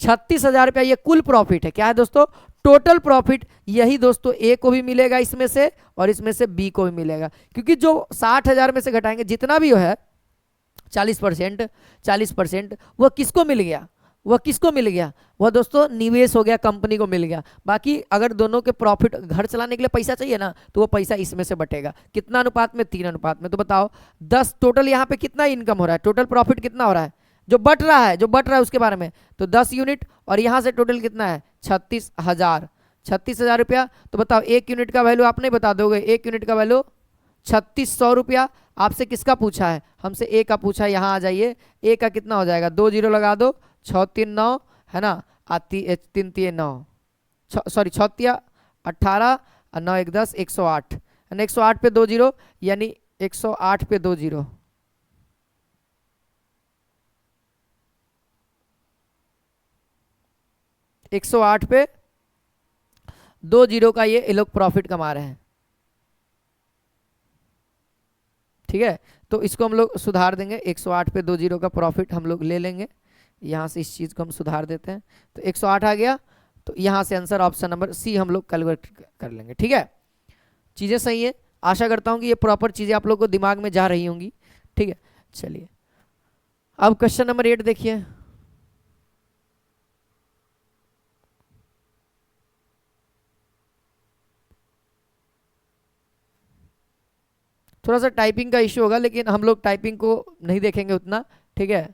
36,000 रुपया ये कुल प्रॉफिट है। क्या है दोस्तों, टोटल प्रॉफिट। यही दोस्तों ए को भी मिलेगा इसमें से, और इसमें से बी को भी मिलेगा, क्योंकि जो 60,000 में से घटाएंगे जितना भी है 40%, वह किसको मिल गया, वह किसको मिल गया, वह दोस्तों निवेश हो गया, कंपनी को मिल गया। बाकी अगर दोनों के प्रॉफिट, घर चलाने के लिए पैसा चाहिए ना, तो वो पैसा इसमें से बटेगा। कितना अनुपात में, 3 अनुपात में। तो बताओ 10 टोटल यहाँ पे कितना इनकम हो रहा है, टोटल प्रॉफिट कितना हो रहा है, जो बट रहा है, जो बट रहा है उसके बारे में। तो 10 यूनिट, और यहाँ से टोटल कितना है, 36,000, 36,000 रुपया। तो बताओ 1 यूनिट का वैल्यू आप नहीं बता दोगे, 1 यूनिट का वैल्यू 3600 रुपया। आपसे किसका पूछा है, हमसे ए का पूछा है। यहाँ आ जाइए, ए का कितना हो जाएगा, 2 जीरो लगा दो, 6 3 9 है ना, 3 3 9, सॉरी 6 3 18 और 9 1 10, 108, 108 पे 2 जीरो, यानी 108 पे 2 जीरो, एक 108 पे 2 जीरो का ये लोग प्रॉफिट कमा रहे हैं। ठीक है, तो इसको हम लोग सुधार देंगे, 108 पे 2 जीरो का प्रॉफिट हम लोग ले लेंगे। यहाँ से इस चीज़ को हम सुधार देते हैं, तो 108 आ गया। तो यहाँ से आंसर ऑप्शन नंबर सी हम लोग कैलकुलेट कर लेंगे। ठीक है, चीज़ें सही है। आशा करता हूँ कि ये प्रॉपर चीज़ें आप लोग को दिमाग में जा रही होंगी। ठीक है, चलिए अब क्वेश्चन नंबर 8 देखिए। थोड़ा सा टाइपिंग का इश्यू होगा, लेकिन हम लोग टाइपिंग को नहीं देखेंगे उतना। ठीक है,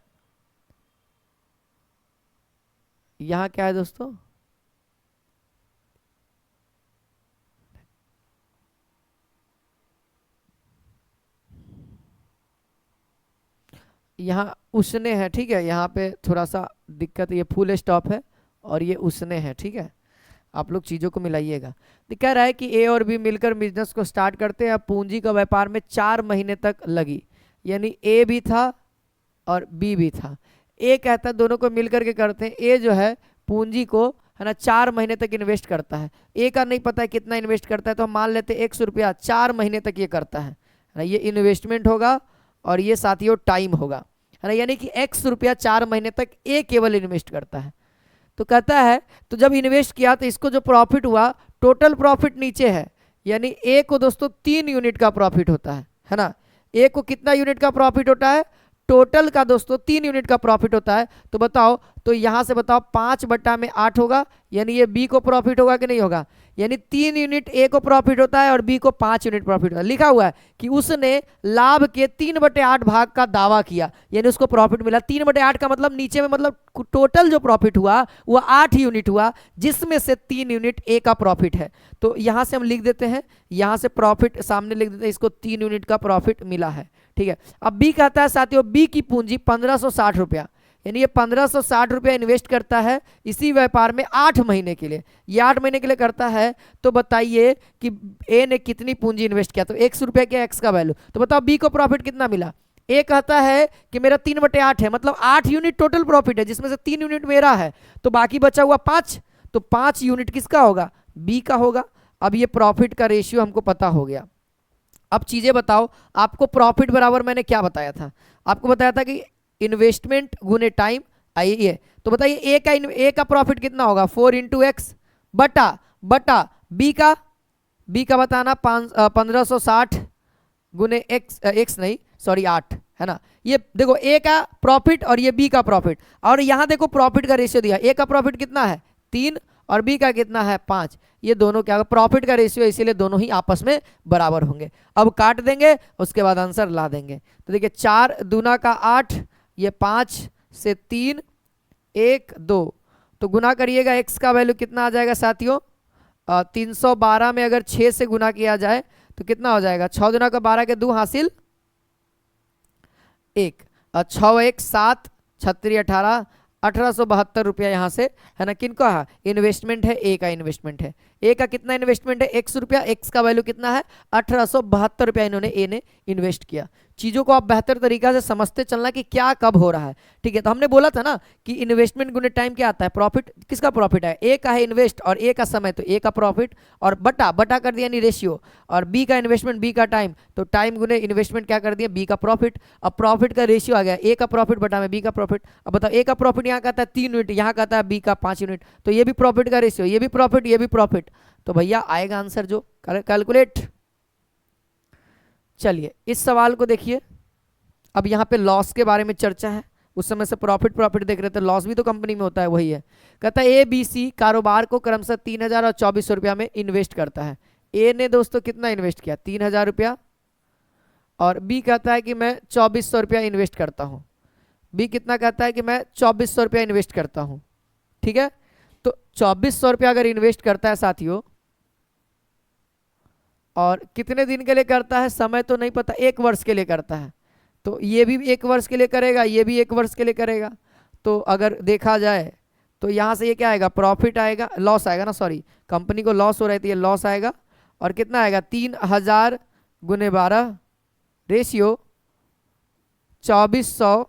यहाँ क्या है दोस्तों, यहाँ उसने है। ठीक है, यहाँ पे थोड़ा सा दिक्कत, ये फुल स्टॉप है और ये उसने है। ठीक है, आप लोग चीज़ों को मिलाइएगा। तो कह रहा है कि ए और बी मिलकर बिजनेस को स्टार्ट करते हैं। पूंजी का व्यापार में 4 महीने तक लगी, यानी ए भी था और बी भी था। ए कहता है दोनों को मिलकर के करते हैं। ए जो है पूंजी को है ना 4 महीने तक इन्वेस्ट करता है। ए का नहीं पता है कितना इन्वेस्ट करता है, तो हम मान लेते हैं 100 रुपया 4 महीने तक ये करता है ना। ये इन्वेस्टमेंट होगा और ये साथियों टाइम होगा, है ना। यानी कि 100 रुपया 4 महीने तक ए केवल इन्वेस्ट करता है। तो कहता है तो जब इन्वेस्ट किया तो इसको जो प्रॉफिट हुआ, टोटल प्रॉफिट नीचे है, यानी ए को दोस्तों 3 यूनिट का प्रॉफिट होता है ना। ए को कितना यूनिट का प्रॉफिट होता है, टोटल का दोस्तों 3 यूनिट का प्रॉफिट होता है। तो बताओ तो यहां से बताओ 5/8 होगा, यानी ये बी को प्रॉफिट होगा कि नहीं होगा। यानी 3 यूनिट ए को प्रॉफिट होता है और बी को 5 यूनिट प्रॉफिट होता है। लिखा हुआ है कि उसने लाभ के 3/8 भाग का दावा किया, यानी उसको प्रॉफिट मिला। 3/8 का मतलब नीचे में मतलब टोटल जो प्रॉफिट हुआ वो 8 यूनिट हुआ, जिसमें से 3 यूनिट ए का प्रॉफिट है। तो यहां से हम लिख देते हैं, यहां से प्रॉफिट सामने लिख देते हैं, इसको 3 यूनिट का प्रॉफिट मिला है। ठीक है, अब बी कहता है साथियों, बी की पूंजी 1560 रुपया, यानी ये 1560 रुपया इन्वेस्ट करता है इसी व्यापार में 8 महीने के लिए। ये 8 महीने के लिए करता है, तो बताइए कि ए ने कितनी पूंजी इन्वेस्ट किया। तो ₹100 क्या एक्स का वैल्यू, तो बताओ बी को प्रॉफिट कितना मिला। ए कहता है कि मेरा 3/8 है, मतलब 8 यूनिट टोटल प्रॉफिट है, जिसमें से 3 यूनिट मेरा है, तो बाकी बचा हुआ 5, तो 5 यूनिट किसका होगा, बी का होगा। अब ये प्रॉफिट का रेशियो हमको पता हो गया। अब चीजें बताओ, आपको प्रॉफिट बराबर मैंने क्या बताया था, आपको बताया था कि इन्वेस्टमेंट गुने टाइम। आइए तो बताइए ए का प्रॉफिट कितना होगा, 4 × एक्स बटा बी का बताना 1560 गुने एक्स नहीं सॉरी 8 है ना। ये देखो ए का प्रॉफिट और ये बी का प्रॉफिट, और यहां देखो प्रॉफिट का रेशियो दिया, ए का प्रॉफिट कितना है 3 और बी का कितना है 5। ये दोनों क्या प्रॉफिट का रेशियो, इसीलिए दोनों ही आपस में बराबर होंगे। अब काट देंगे, उसके बाद आंसर ला देंगे। तो देखिए 4 दूना का 8, ये 5 से 3 1 2, तो गुना करिएगा, एक्स का वैल्यू कितना आ जाएगा साथियों, 312 में अगर 6 से गुना किया जाए तो कितना हो जाएगा, 6 दूना का 12 के 2 हासिल 1, 6 1 7 36 18, 1872 रुपया यहाँ से है ना। किनको है इन्वेस्टमेंट है, ए का इन्वेस्टमेंट है। ए का कितना इन्वेस्टमेंट है, ₹100, एक्स का वैल्यू कितना है 1872 रुपया इन्होंने ए ने इन्वेस्ट किया। चीजों को आप बेहतर तरीका से समझते चलना कि क्या कब हो रहा है। ठीक है, तो हमने बोला था ना कि इन्वेस्टमेंट गुने टाइम क्या आता है, प्रॉफिट किसका प्रॉफिट है, ए का है इन्वेस्ट और ए का समय, तो ए का प्रॉफिट, और बटा कर दिया यानी रेशियो, और बी का इन्वेस्टमेंट बी का टाइम, तो टाइम गुने इन्वेस्टमेंट क्या कर दिया बी का प्रॉफिट। अब प्रॉफिट का रेशियो आ गया, ए का प्रॉफिट बटा में बी का प्रॉफिट। अब बताओ ए का प्रॉफिट यहाँ कहता है 3 यूनिट, यहाँ कहता है बी का 5 यूनिट, तो ये भी प्रॉफिट का रेशियो, ये भी प्रॉफिट ये भी प्रॉफिट, तो भैया आएगा आंसर जो कैलकुलेट। चलिए इस सवाल को देखिए, अब यहाँ पे लॉस के बारे में चर्चा है, उस समय से प्रॉफिट देख रहे थे, लॉस भी तो कंपनी में होता है, वही है। कहता है ए बी सी कारोबार को क्रमशः 3000 और 2400 रुपया में इन्वेस्ट करता है। ए ने दोस्तों कितना इन्वेस्ट किया 3000 रुपया, और बी कहता है कि मैं 2400 रुपया इन्वेस्ट करता हूँ। बी कितना कहता है कि मैं 2400 रुपया इन्वेस्ट करता हूँ। ठीक है, तो 2400 रुपया अगर इन्वेस्ट करता है साथियों, और कितने दिन के लिए करता है समय तो नहीं पता, 1 वर्ष के लिए करता है, तो ये भी 1 वर्ष के लिए करेगा, ये भी 1 वर्ष के लिए करेगा। तो अगर देखा जाए तो यहाँ से ये क्या आएगा, प्रॉफिट आएगा, लॉस आएगा ना, सॉरी कंपनी को लॉस हो रही थी, ये लॉस आएगा, और कितना आएगा 3000 गुने 12 रेशियो 2400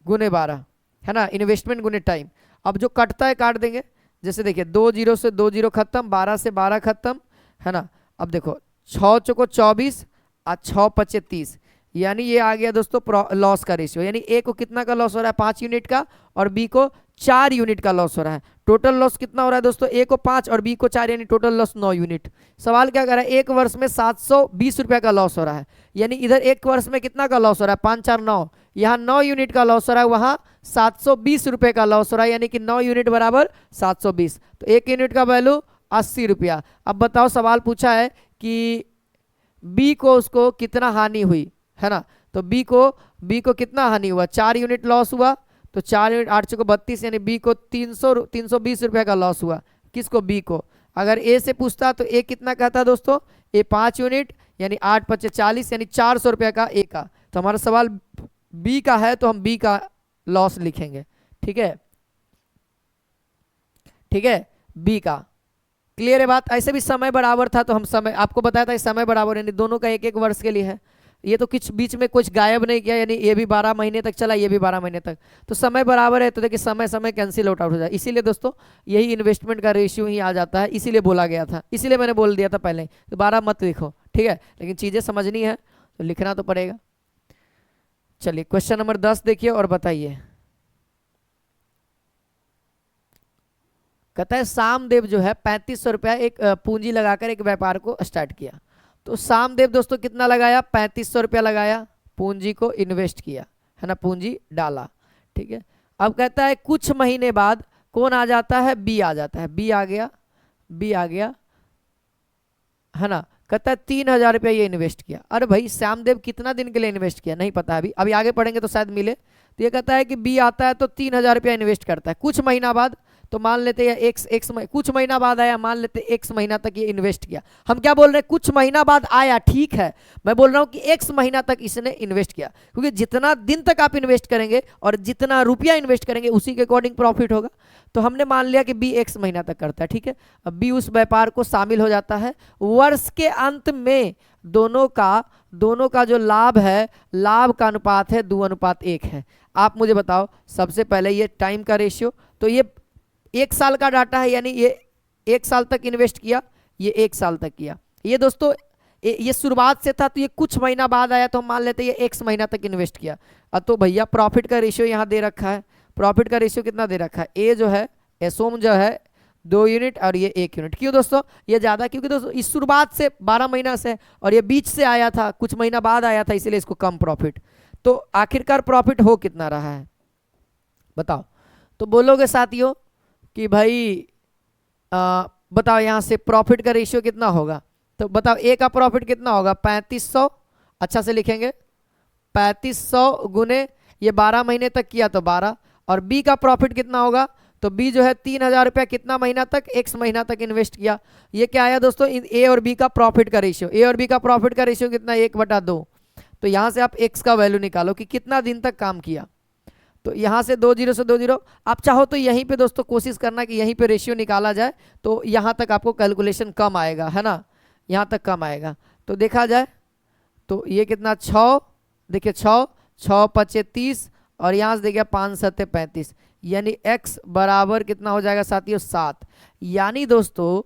गुने 12 है ना, इन्वेस्टमेंट गुने टाइम। अब जो कटता है काट देंगे, जैसे देखिए 2 0 से 2 0 खत्म, 12 से 12 खत्म है ना। अब देखो 6 चौको 24 और 6 पचे 30, यानी ये आ गया दोस्तों लॉस का रेशियो, यानी ए को कितना का लॉस हो रहा है 5 यूनिट का, और बी को 4 यूनिट का लॉस हो रहा है। टोटल लॉस कितना हो रहा है दोस्तों, ए को 5 और बी को 4, यानी टोटल लॉस 9 यूनिट। सवाल क्या कर रहा है, 1 वर्ष में 720 रुपया का लॉस हो रहा है, यानी इधर 1 वर्ष में कितना का लॉस हो रहा है 5 4 9, यहाँ 9 यूनिट का लॉस हो रहा है, वहाँ 720 रुपये का लॉस हो रहा है, यानी कि 9 यूनिट बराबर 720, तो 1 यूनिट का वैल्यू 80 रुपया। अब बताओ सवाल पूछा है कि बी को उसको कितना हानि हुई है ना, तो बी को कितना हानि हुआ, 4 यूनिट लॉस हुआ, तो 4 यूनिट 8 चौको 32, यानी बी को 320 रुपये का लॉस हुआ। किसको, बी को। अगर ए से पूछता तो ए कितना कहता दोस्तों, ए 5 यूनिट यानी 8 5 40, यानी 400 रुपये का ए का। तो हमारा सवाल बी का है, तो हम बी का लॉस लिखेंगे। ठीक है, ठीक है, बी का क्लियर है बात। ऐसे भी समय बराबर था, तो हम समय आपको बताया था समय बराबर, यानी दोनों का 1 वर्ष के लिए है। ये तो कुछ बीच में कुछ गायब नहीं किया, यानी ये भी 12 महीने तक चला, ये भी 12 महीने तक, तो समय बराबर है, तो देखिए समय कैंसिल आउट हो जाए। इसीलिए दोस्तों यही इन्वेस्टमेंट का रेशियो ही आ जाता है, इसीलिए बोला गया था, इसीलिए मैंने बोल दिया था पहले, दोबारा मत लिखो ठीक है, लेकिन चीजें समझनी है तो लिखना तो पड़ेगा। चलिए क्वेश्चन नंबर 10 देखिए और बताइए। कहता है सामदेव जो है 3500 रुपया एक पूंजी लगाकर एक व्यापार को स्टार्ट किया। तो सामदेव दोस्तों कितना लगाया, 3500 रुपया लगाया, पूंजी को इन्वेस्ट किया है ना, पूंजी डाला। ठीक है, अब कहता है कुछ महीने बाद कौन आ जाता है, बी आ जाता है, बी आ गया, बी आ गया, है ना। कहता है 3,000 रुपया ये इन्वेस्ट किया। अरे भाई श्यामदेव कितना दिन के लिए इन्वेस्ट किया नहीं पता, अभी अभी आगे पढ़ेंगे तो शायद मिले। तो ये कहता है कि बी आता है तो 3,000 रुपया इन्वेस्ट करता है कुछ महीना बाद, तो मान लेते हैं एक्स कुछ महीना बाद आया, मान लेते एक्स महीना तक ये इन्वेस्ट किया। हम क्या बोल रहे हैं, कुछ महीना बाद आया, ठीक है, मैं बोल रहा हूँ कि एक्स महीना तक इसने इन्वेस्ट किया, क्योंकि जितना दिन तक आप इन्वेस्ट करेंगे और जितना रुपया इन्वेस्ट करेंगे उसी के अकॉर्डिंग प्रॉफिट होगा। तो हमने मान लिया कि बी एक्स महीना तक करता है, ठीक है। अब बी उस व्यापार को शामिल हो जाता है। वर्ष के अंत में दोनों का जो लाभ है, लाभ का अनुपात है 2:1 है। आप मुझे बताओ सबसे पहले ये टाइम का रेशियो, तो ये 1 साल का डाटा है, यानी ये 1 साल तक इन्वेस्ट किया, ये 1 साल तक किया। ये दोस्तों ये शुरुआत से था, तो ये कुछ महीना बाद आया, तो हम मान लेते हैं ये x महीना तक इन्वेस्ट किया। अब तो भैया प्रॉफिट का रेशियो यहाँ दे रखा है, प्रॉफिट का रेशियो कितना दे रखा है, ए जो है एसोम जो है 2 यूनिट और ये 1 यूनिट। क्यों दोस्तों ये ज़्यादा, क्योंकि दोस्तों इस शुरुआत से 12 महीना से और ये बीच से आया था, कुछ महीना बाद आया था, इसीलिए इसको कम प्रॉफिट। तो आखिरकार प्रॉफिट हो कितना रहा है बताओ। तो बोलोगे साथियों कि भाई बताओ यहाँ से प्रॉफिट का रेशियो कितना होगा, तो बताओ ए का प्रॉफिट कितना होगा 3500, अच्छा से लिखेंगे 3500 गुने ये 12 महीने तक किया तो 12, और बी का प्रॉफिट कितना होगा, तो बी जो है 3,000 रुपया कितना महीना तक, एक्स महीना तक इन्वेस्ट किया। ये क्या आया दोस्तों, ए और बी का प्रॉफिट का रेशियो, ए और बी का प्रॉफिट का रेशियो कितना 1/2। तो यहाँ से आप एक्स का वैल्यू निकालो कि कितना दिन तक काम किया। तो यहाँ से 2 0 से 2 0, आप चाहो तो यहीं पे दोस्तों कोशिश करना कि यहीं पे रेशियो निकाला जाए, तो यहाँ तक आपको कैलकुलेशन कम आएगा, है ना, यहाँ तक कम आएगा। तो देखा जाए तो ये कितना 6, देखिए 6 6 5 30 और यहाँ से देखिए 5 7 35, यानी x बराबर कितना हो जाएगा साथियों 7। यानी दोस्तों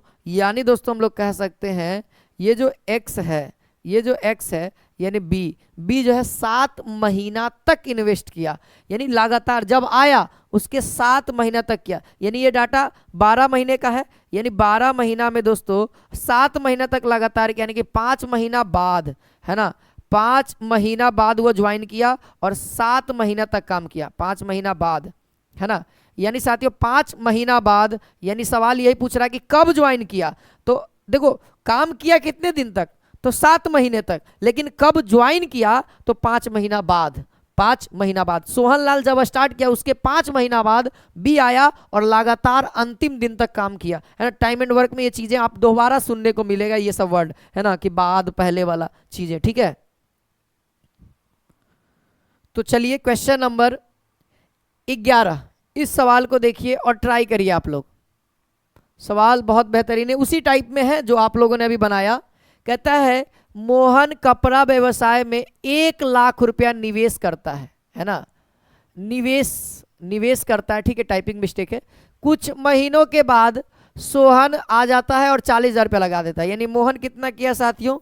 हम लोग कह सकते हैं ये जो x है, ये जो x है यानी b जो है 7 महीना तक इन्वेस्ट किया, यानी लगातार जब आया उसके 7 महीना तक किया। यानी ये डाटा 12 महीने का है, यानी 12 महीना में दोस्तों 7 महीना तक लगातार, यानी कि 5 महीना बाद, है ना, 5 महीना बाद वो ज्वाइन किया और 7 महीना तक काम किया, 5 महीना बाद, है ना। यानी साथियों 5 महीना बाद, यानी सवाल यही पूछ रहा है कि कब ज्वाइन किया। तो देखो काम किया कितने दिन तक, तो 7 महीने तक, लेकिन कब ज्वाइन किया तो 5 महीना बाद, 5 महीना बाद। सोहन लाल जब स्टार्ट किया उसके 5 महीना बाद बी आया और लगातार अंतिम दिन तक काम किया, है ना। टाइम एंड वर्क में ये चीजें आप दोबारा सुनने को मिलेगा, ये सब वर्ड, है ना, कि बाद पहले वाला चीजें, ठीक है। तो चलिए क्वेश्चन नंबर 11, इस सवाल को देखिए और ट्राई करिए आप लोग। सवाल बहुत बेहतरीन है, उसी टाइप में है जो आप लोगों ने अभी बनाया। कहता है मोहन कपड़ा व्यवसाय में 1 लाख रुपया निवेश करता है ना, निवेश करता है, ठीक है, टाइपिंग मिस्टेक है। कुछ महीनों के बाद सोहन आ जाता है और 40,000 रुपया लगा देता है। यानी मोहन कितना किया साथियों,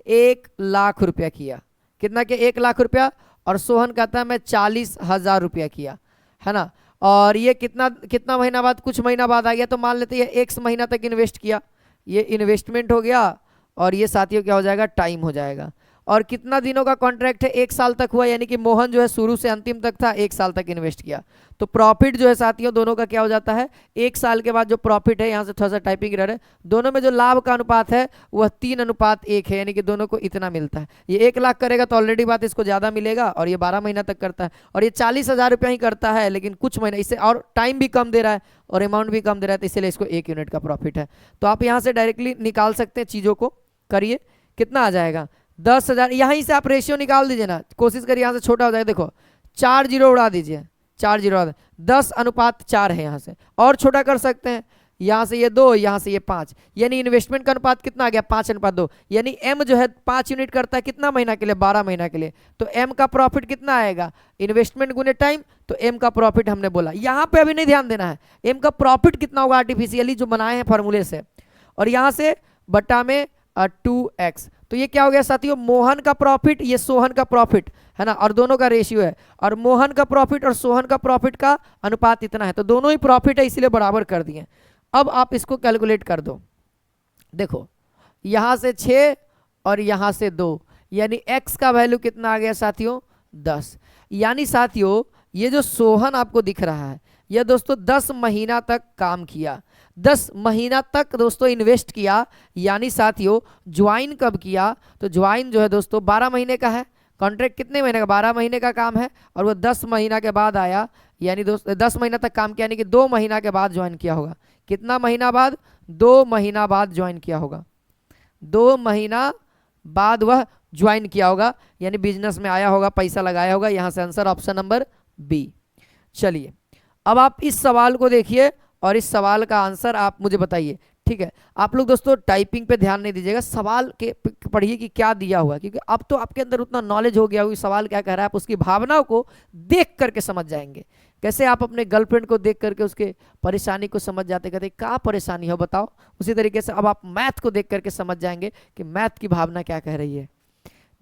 1 लाख रुपया किया, कितना किया 1 लाख रुपया, और सोहन कहता है मैं 40,000 रुपया किया, है ना। और ये कितना महीना बाद, कुछ महीना बाद आ गया, तो मान लेते हैं x महीना तक इन्वेस्ट किया, ये इन्वेस्टमेंट हो गया, और ये साथियों क्या हो जाएगा, टाइम हो जाएगा। और कितना दिनों का कॉन्ट्रैक्ट है, 1 साल तक हुआ, यानी कि मोहन जो है शुरू से अंतिम तक था, 1 साल तक इन्वेस्ट किया। तो प्रॉफिट जो है साथियों दोनों का क्या हो जाता है, 1 साल के बाद जो प्रॉफिट है, यहाँ से थोड़ा सा टाइपिंग एरर है, दोनों में जो लाभ का अनुपात है वह 3:1 है, यानी कि दोनों को इतना मिलता है। ये 1 लाख करेगा तो ऑलरेडी बात इसको ज़्यादा मिलेगा, और ये 12 महीना तक करता है, और ये 40,000 रुपया ही करता है, लेकिन कुछ महीना इससे और टाइम भी कम दे रहा है और अमाउंट भी कम दे रहा है, तो इसलिए इसको 1 यूनिट का प्रॉफिट है। तो आप यहाँ से डायरेक्टली निकाल सकते हैं, चीज़ों को करिए, कितना आ जाएगा 10,000। यहीं से आप रेशियो निकाल दीजिए ना, कोशिश करिए यहाँ से छोटा हो जाएगा, देखो 4 0 उड़ा दीजिए, 4 0 उड़ा 10:4 है, यहाँ से और छोटा कर सकते हैं, यहाँ से ये 2, यहाँ से ये 5, यानी इन्वेस्टमेंट का अनुपात कितना आ गया 5:2, यानी m जो है 5 यूनिट करता है कितना महीना के लिए, 12 महीना के लिए। तो m का प्रॉफिट कितना आएगा, इन्वेस्टमेंट गुने टाइम, तो m का प्रॉफिट हमने बोला, यहाँ पे अभी नहीं ध्यान देना है, m का प्रॉफिट कितना होगा आर्टिफिशियली जो बनाए हैं फॉर्मूले से, और यहाँ से बटा में 2x। तो ये क्या हो गया साथियों, मोहन का प्रॉफिट, ये सोहन का प्रॉफिट, है ना, और दोनों का रेशियो है, और मोहन का प्रॉफिट और सोहन का प्रॉफिट का अनुपात इतना है, तो दोनों ही प्रॉफिट है, इसलिए बराबर कर दिए। अब आप इसको कैलकुलेट कर दो, देखो यहाँ से 6 और यहाँ से 2, यानी x का वैल्यू कितना आ गया साथियों 10। यानी साथियों ये जो सोहन आपको दिख रहा है, यह दोस्तों 10 महीना तक काम किया, 10 महीना तक दोस्तों इन्वेस्ट किया। यानी साथियों ज्वाइन कब किया, तो ज्वाइन जो है दोस्तों 12 महीने का है, कॉन्ट्रैक्ट कितने महीने का, 12 महीने का काम है, और वो 10 महीना के बाद आया। यानी दोस्तों 10 महीना तक काम किया, यानी कि 2 महीना के बाद ज्वाइन किया होगा। कितना महीना बाद, 2 महीना बाद ज्वाइन किया होगा, 2 महीना बाद वह ज्वाइन किया होगा, यानी बिजनेस में आया होगा, पैसा लगाया होगा। यहां से आंसर ऑप्शन नंबर बी। चलिए अब आप इस सवाल को देखिए और इस सवाल का आंसर आप मुझे बताइए, ठीक है। आप लोग दोस्तों टाइपिंग पे ध्यान नहीं दीजिएगा, सवाल के पढ़िए कि क्या दिया हुआ है, क्योंकि अब तो आपके अंदर उतना नॉलेज हो गया होगा सवाल क्या कह रहा है, आप उसकी भावनाओं को देख करके समझ जाएंगे। कैसे आप अपने गर्लफ्रेंड को देख करके उसके परेशानी को समझ जाते, कहते क्या परेशानी हो बताओ, उसी तरीके से अब आप मैथ को देख करके समझ जाएंगे कि मैथ की भावना क्या कह रही है।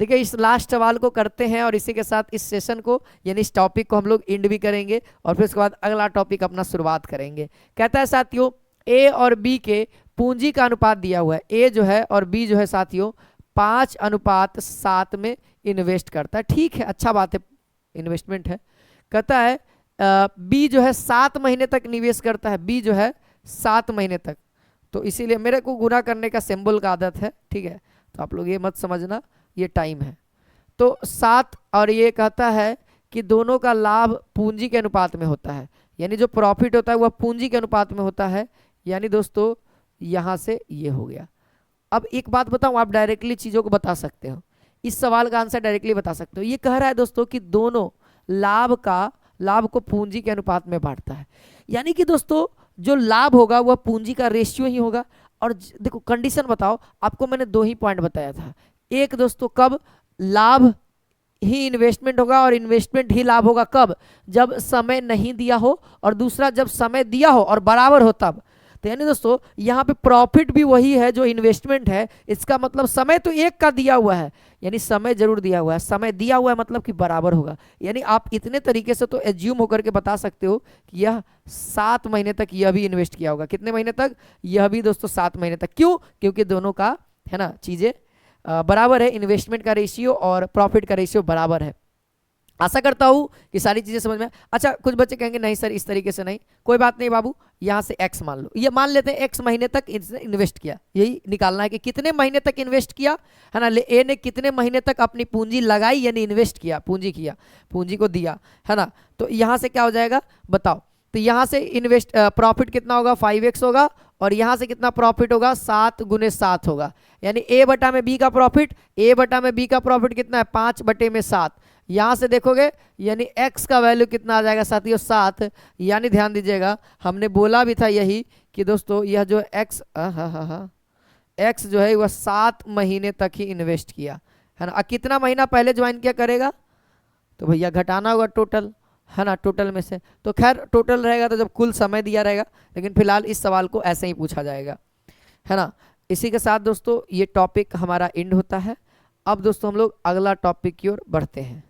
देखिए इस लास्ट सवाल को करते हैं और इसी के साथ इस सेशन को यानी इस टॉपिक को हम लोग एंड भी करेंगे और फिर उसके बाद अगला टॉपिक अपना शुरुआत करेंगे। कहता है साथियों ए और बी के पूंजी का अनुपात दिया हुआ है, ए जो है और बी जो है साथियों 5:7 में इन्वेस्ट करता है। ठीक है, अच्छा बात है, इन्वेस्टमेंट है। कहता है बी जो है 7 महीने तक निवेश करता है, बी जो है 7 महीने तक, तो इसीलिए मेरे को गुना करने का सिंबल का आदत है, ठीक है, तो आप लोग ये मत समझना ये टाइम है। तो 7 और ये कहता है कि दोनों का लाभ पूंजी के अनुपात में होता है, यानी जो प्रॉफिट होता है वह पूंजी के अनुपात में होता है, यानी दोस्तों यहां से ये हो गया। अब एक बात बताऊं, आप डायरेक्टली चीजों को बता सकते हो, इस सवाल का आंसर डायरेक्टली बता सकते हो। ये कह रहा है दोस्तों कि दोनों लाभ को पूंजी के अनुपात में बांटता है, यानी कि दोस्तों जो लाभ होगा वह पूंजी का रेशियो ही होगा। और देखो कंडीशन बताओ, आपको मैंने 2 ही पॉइंट बताया था, एक दोस्तों कब लाभ ही इन्वेस्टमेंट होगा और इन्वेस्टमेंट ही लाभ होगा, कब, जब समय नहीं दिया हो, और दूसरा जब समय दिया हो और बराबर हो तब। तो यानी दोस्तों यहाँ पे प्रॉफिट भी वही है जो इन्वेस्टमेंट है, इसका मतलब समय तो एक का दिया हुआ है, यानी समय जरूर दिया हुआ है, समय दिया हुआ है मतलब कि बराबर होगा। यानी आप इतने तरीके से तो एज्यूम होकर के बता सकते हो कि यह 7 महीने तक यह भी इन्वेस्ट किया होगा। कितने महीने तक, यह भी दोस्तों 7 महीने तक। क्यों, क्योंकि दोनों का है ना चीजें बराबर है, इन्वेस्टमेंट का रेशियो और प्रॉफिट का रेशियो बराबर है। आशा करता हूं कि सारी चीजें समझ में। अच्छा कुछ बच्चे कहेंगे नहीं सर इस तरीके से नहीं, कोई बात नहीं बाबू, यहां से एक्स मान लो, ये मान लेते हैं एक्स महीने तक इसने इन्वेस्ट किया, यही निकालना है कि कितने महीने तक इन्वेस्ट किया, है ना। ए ने कितने महीने तक अपनी पूंजी लगाई यानी इन्वेस्ट किया, पूंजी किया, पूंजी को दिया, है ना। तो यहां से क्या हो जाएगा बताओ, तो यहां से इन्वेस्ट प्रॉफिट कितना होगा 5x होगा, और यहां से कितना प्रॉफिट होगा 7 × 7 होगा, यानी ए बटा में बी का प्रॉफिट, ए बटा में बी का प्रॉफिट कितना है 5/7। यहां से देखोगे यानी x का वैल्यू कितना आ जाएगा साथियों 7, यानी ध्यान दीजिएगा हमने बोला भी था यही कि दोस्तों यह जो x x जो है वह 7 महीने तक ही इन्वेस्ट किया, है ना। कितना महीना पहले ज्वाइन किया करेगा, तो भैया घटाना होगा टोटल, है ना, टोटल में से, तो खैर टोटल रहेगा तो जब कुल समय दिया रहेगा, लेकिन फिलहाल इस सवाल को ऐसे ही पूछा जाएगा, है ना। इसी के साथ दोस्तों ये टॉपिक हमारा एंड होता है। अब दोस्तों हम लोग अगला टॉपिक की ओर बढ़ते हैं।